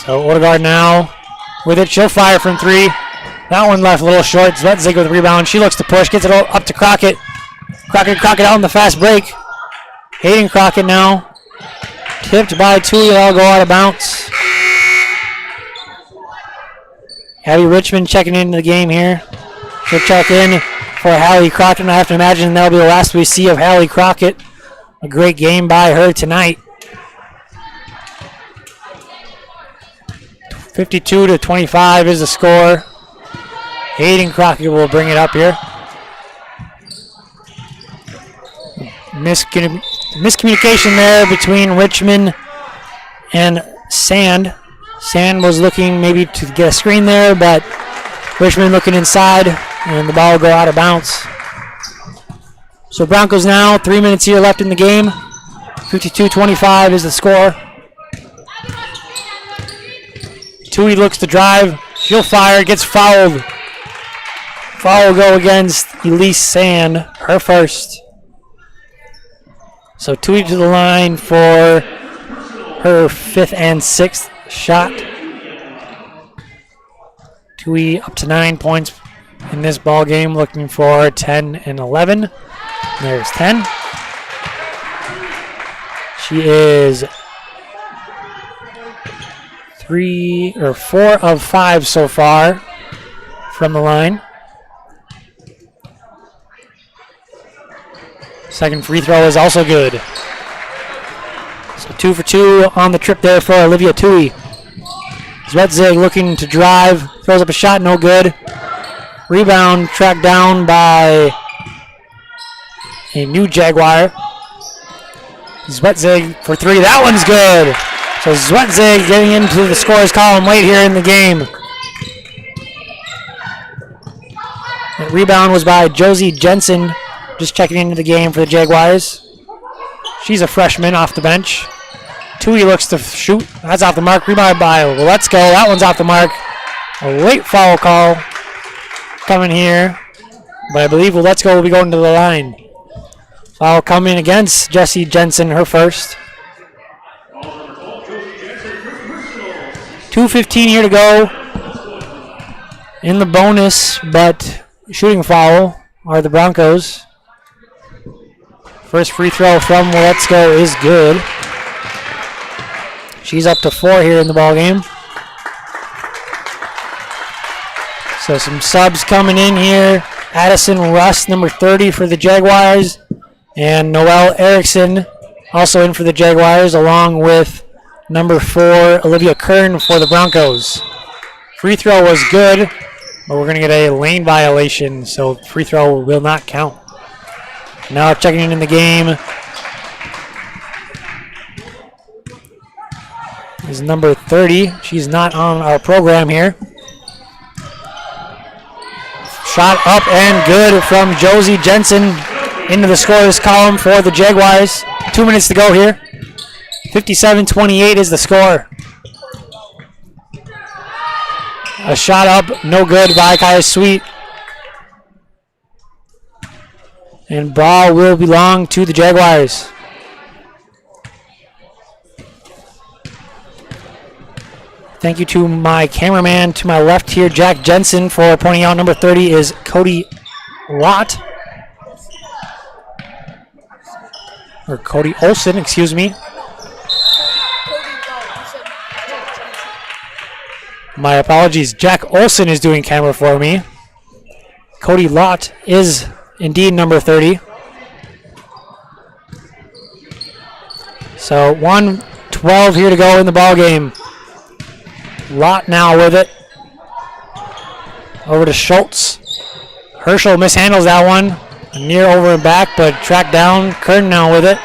So Ortegard now with it. She'll fire from 3. That one left a little short. Zwetzig with the rebound. She looks to push. Gets it up to Crockett. Crockett out on the fast break. Hayden Crockett now. Tipped by Tui. That'll go out of bounds. Abby Richmond checking into the game here. She'll check in for Hallie Crockett. And I have to imagine that'll be the last we see of Hallie Crockett. A great game by her tonight. 52-25 is the score. Hayden Crockett will bring it up here. Miscommunication there between Richmond and Sand. Sand was looking maybe to get a screen there, but Richmond looking inside, and the ball will go out of bounds. So Broncos now, 3 minutes here left in the game. 52-25 is the score. Tui looks to drive. She'll fire, gets fouled. Foul will go against Elise Sand, her first. So Tui to the line for her 5th and 6th shot. Tui up to 9 points in this ball game, looking for 10 and 11. There's 10. She is 4 of 5 so far from the line. Second free throw is also good. So 2 for 2 on the trip there for Olivia Tui. Zwetzig looking to drive, throws up a shot, no good. Rebound tracked down by a new Jaguar. Zwetzig for 3, that one's good. So Zwetzig getting into the scores column late here in the game. That rebound was by Josie Jensen, just checking into the game for the Jaguars. She's a freshman off the bench. Tui looks to shoot. That's off the mark. Rebound by Let's Go. That one's off the mark. A late foul call coming here. But I believe Let's Go will be going to the line. Foul coming against Jessie Jensen, her first. 2:15 here to go in the bonus, but shooting foul are the Broncos. First free throw from Let's Go is good. She's up to 4 here in the ball game. So some subs coming in here. Addison Rust, number 30 for the Jaguars, and Noelle Erickson also in for the Jaguars, along with number 4 Olivia Kern for the Broncos. Free throw was good, but we're going to get a lane violation, so free throw will not count. Now checking in the game is number 30. She's not on our program here. Shot up and good from Josie Jensen into the scorers column for the Jaguars. 2 minutes to go here. 57-28 is the score. A shot up, no good by Kaya Sweet. And ball will belong to the Jaguars. Thank you to my cameraman to my left here, Jack Jensen, for pointing out number 30 is Cody Lott. Or Cody Olson, excuse me. My apologies. Jack Olson is doing camera for me. Cody Lott is indeed number 30. So 1:12 here to go in the ball game. Lott now with it. Over to Schultz. Herschel mishandles that one. Near over and back, but tracked down. Kern now with it.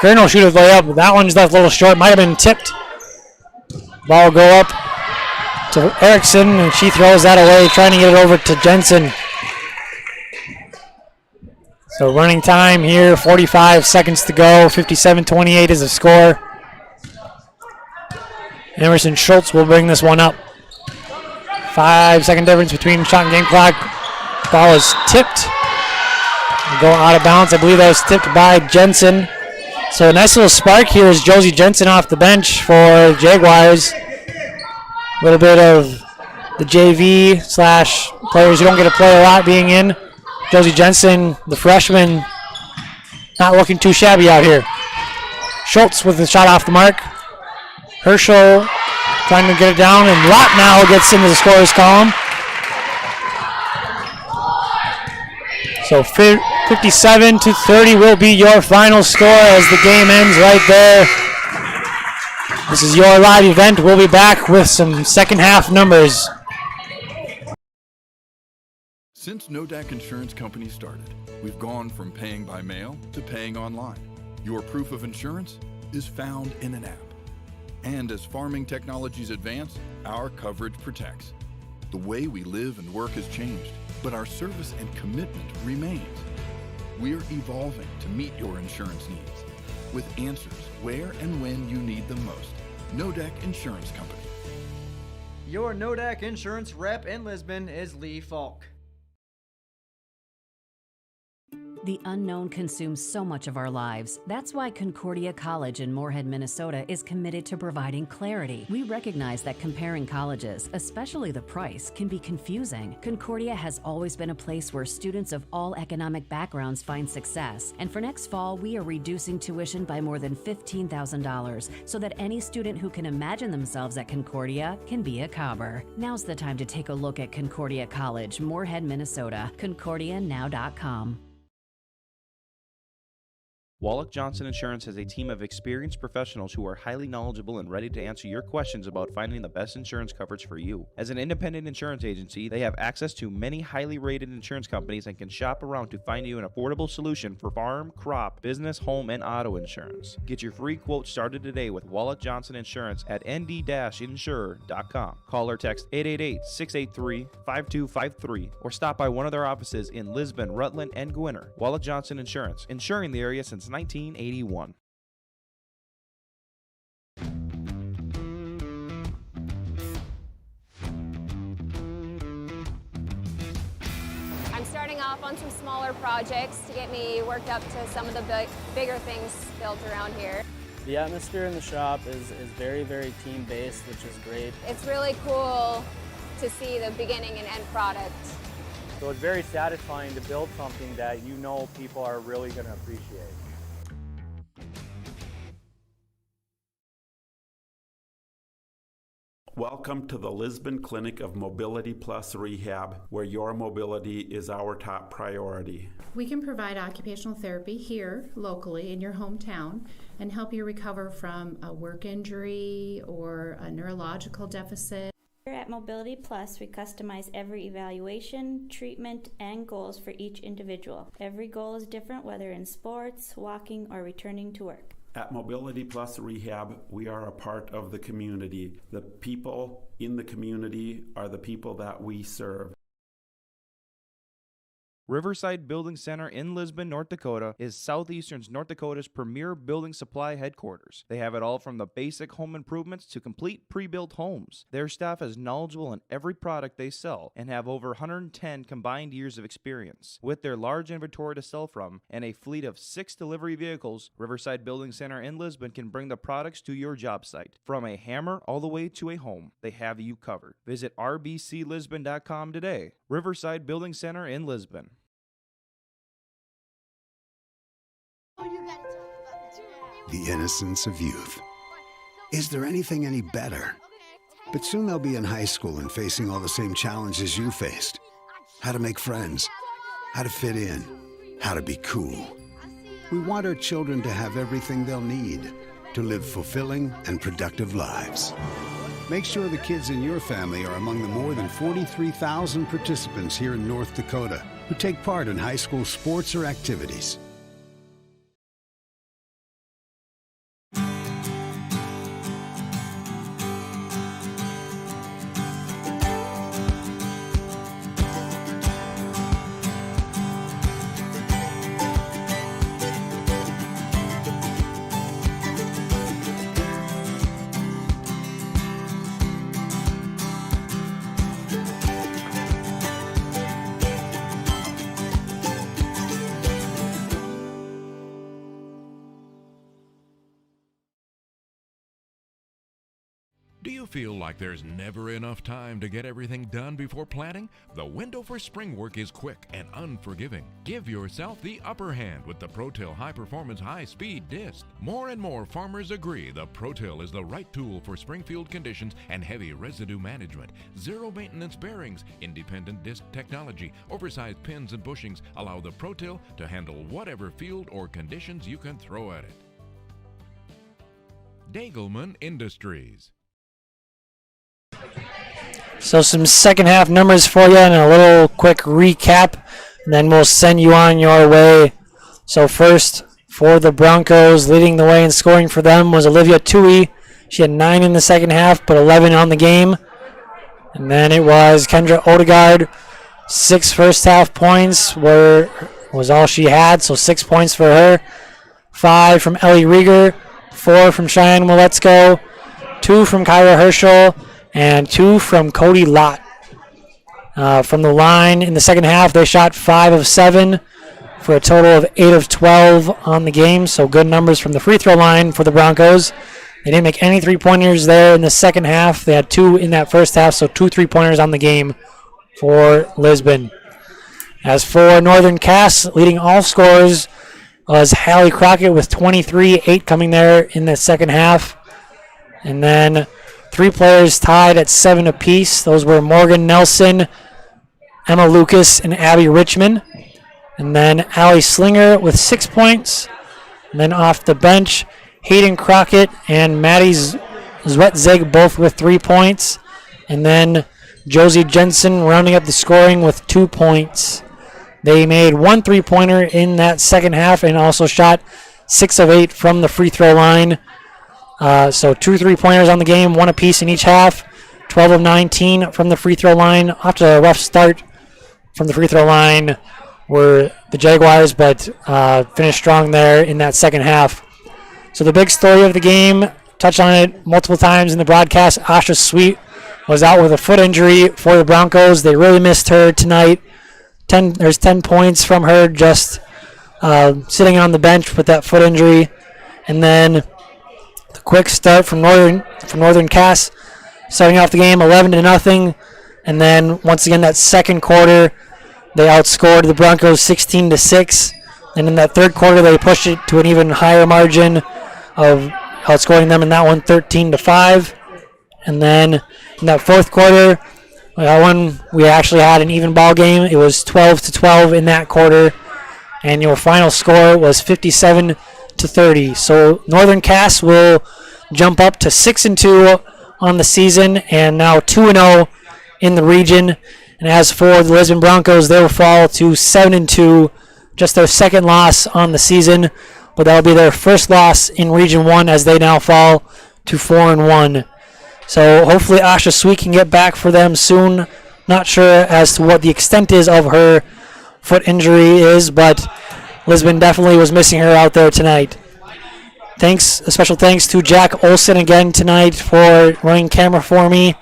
Kern will shoot a layup. That one's left a little short. Might have been tipped. Ball will go up to Erickson, and she throws that away, trying to get it over to Jensen. So running time here, 45 seconds to go. 57-28 is the score. Emerson Schultz will bring this one up. 5-second difference between shot and game clock. Ball is tipped. Going out of bounds. I believe that was tipped by Jensen. So a nice little spark here is Josie Jensen off the bench for Jaguars. A little bit of the JV slash players who don't get to play a lot being in. Josie Jensen, the freshman, not looking too shabby out here. Schultz with the shot off the mark. Herschel trying to get it down, and Lott now gets into the scorers column. So 57-30 will be your final score as the game ends right there. This is your live event. We'll be back with some second half numbers. Since Nodak Insurance Company started, we've gone from paying by mail to paying online. Your proof of insurance is found in an app. And as farming technologies advance, our coverage protects. The way we live and work has changed, but our service and commitment remains. We're evolving to meet your insurance needs with answers where and when you need them most. Nodak Insurance Company. Your Nodak Insurance rep in Lisbon is Lee Falk. The unknown consumes so much of our lives. That's why Concordia College in Moorhead, Minnesota is committed to providing clarity. We recognize that comparing colleges, especially the price, can be confusing. Concordia has always been a place where students of all economic backgrounds find success. And for next fall, we are reducing tuition by more than $15,000 so that any student who can imagine themselves at Concordia can be a Cobber. Now's the time to take a look at Concordia College, Moorhead, Minnesota. ConcordiaNow.com. Wallach Johnson Insurance has a team of experienced professionals who are highly knowledgeable and ready to answer your questions about finding the best insurance coverage for you. As an independent insurance agency, they have access to many highly rated insurance companies and can shop around to find you an affordable solution for farm, crop, business, home, and auto insurance. Get your free quote started today with Wallach Johnson Insurance at nd-insurer.com. Call or text 888-683-5253 or stop by one of their offices in Lisbon, Rutland, and Gwinner. Wallach Johnson Insurance, insuring the area since 1981. I'm starting off on some smaller projects to get me worked up to some of the bigger things built around here. The atmosphere in the shop is very, very team-based, which is great. It's really cool to see the beginning and end product. So it's very satisfying to build something that you know people are really going to appreciate. Welcome to the Lisbon Clinic of Mobility Plus Rehab, where your mobility is our top priority. We can provide occupational therapy here locally in your hometown and help you recover from a work injury or a neurological deficit. Here at Mobility Plus, we customize every evaluation, treatment, and goals for each individual. Every goal is different, whether in sports, walking, or returning to work. At Mobility Plus Rehab, we are a part of the community. The people in the community are the people that we serve. Riverside Building Center in Lisbon, North Dakota is Southeastern North Dakota's premier building supply headquarters. They have it all from the basic home improvements to complete pre-built homes. Their staff is knowledgeable in every product they sell and have over 110 combined years of experience. With their large inventory to sell from and a fleet of 6 delivery vehicles, Riverside Building Center in Lisbon can bring the products to your job site. From a hammer all the way to a home, they have you covered. Visit rbclisbon.com today. Riverside Building Center in Lisbon. The innocence of youth. Is there anything any better? But soon they'll be in high school and facing all the same challenges you faced. How to make friends, how to fit in, how to be cool. We want our children to have everything they'll need to live fulfilling and productive lives. Make sure the kids in your family are among the more than 43,000 participants here in North Dakota who take part in high school sports or activities. Do you feel like there's never enough time to get everything done before planting? The window for spring work is quick and unforgiving. Give yourself the upper hand with the ProTill High Performance High Speed Disc. More and more farmers agree the ProTill is the right tool for springfield conditions and heavy residue management. Zero maintenance bearings, independent disc technology, oversized pins and bushings allow the ProTill to handle whatever field or conditions you can throw at it. Dagelman Industries. So some second half numbers for you and a little quick recap, and then we'll send you on your way. So first, for the Broncos, leading the way in scoring for them was Olivia Tui. She had 9 in the second half, but 11 on the game. And then it was Kendra Odegaard. 6 first half points was all she had, so 6 points for her. 5 from Ellie Rieger, 4 from Cheyenne Waletzko, 2 from Kyra Herschel, and 2 from Cody Lott. From the line in the second half, they shot 5 of 7 for a total of 8 of 12 on the game, so good numbers from the free throw line for the Broncos. They didn't make any three-pointers there in the second half. They had 2 in that first half, so 2 three-pointers on the game for Lisbon. As for Northern Cass, leading all scorers was Hallie Crockett with 23, 8 coming there in the second half. And then 3 players tied at 7 apiece. Those were Morgan Nelson, Emma Lucas, and Abby Richmond. And then Allie Slinger with 6 points. And then off the bench, Hayden Crockett and Maddie Zwetzig both with 3 points. And then Josie Jensen rounding up the scoring with 2 points. They made 1 3-pointer in that second half and also shot 6 of 8 from the free throw line. So 2 3-pointers on the game, 1 apiece in each half. 12 of 19 from the free throw line. Off to a rough start from the free throw line were the Jaguars, but finished strong there in that second half. So the big story of the game, touched on it multiple times in the broadcast, Asha Sweet was out with a foot injury for the Broncos. They really missed her tonight. There's 10 points from her just sitting on the bench with that foot injury. And then the quick start from Northern Cass, starting off the game 11-0. And then once again that second quarter, they outscored the Broncos 16-6. And in that third quarter, they pushed it to an even higher margin of outscoring them in that one 13-5. And then in that fourth quarter, that one we actually had an even ball game. It was 12-12 in that quarter, and your final score was 57-30. So Northern Cass will jump up to 6-2 on the season, and now 2-0 in the region. And as for the Lisbon Broncos, they will fall to 7-2, just their second loss on the season, but that will be their first loss in Region 1 as they now fall to 4-1. So hopefully Asha Sweet can get back for them soon. Not sure as to what the extent is of her foot injury is, but Lisbon definitely was missing her out there tonight. A special thanks to Jack Olson again tonight for running camera for me.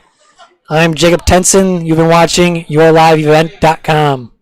I'm Jacob Tenson. You've been watching YourLiveEvent.com.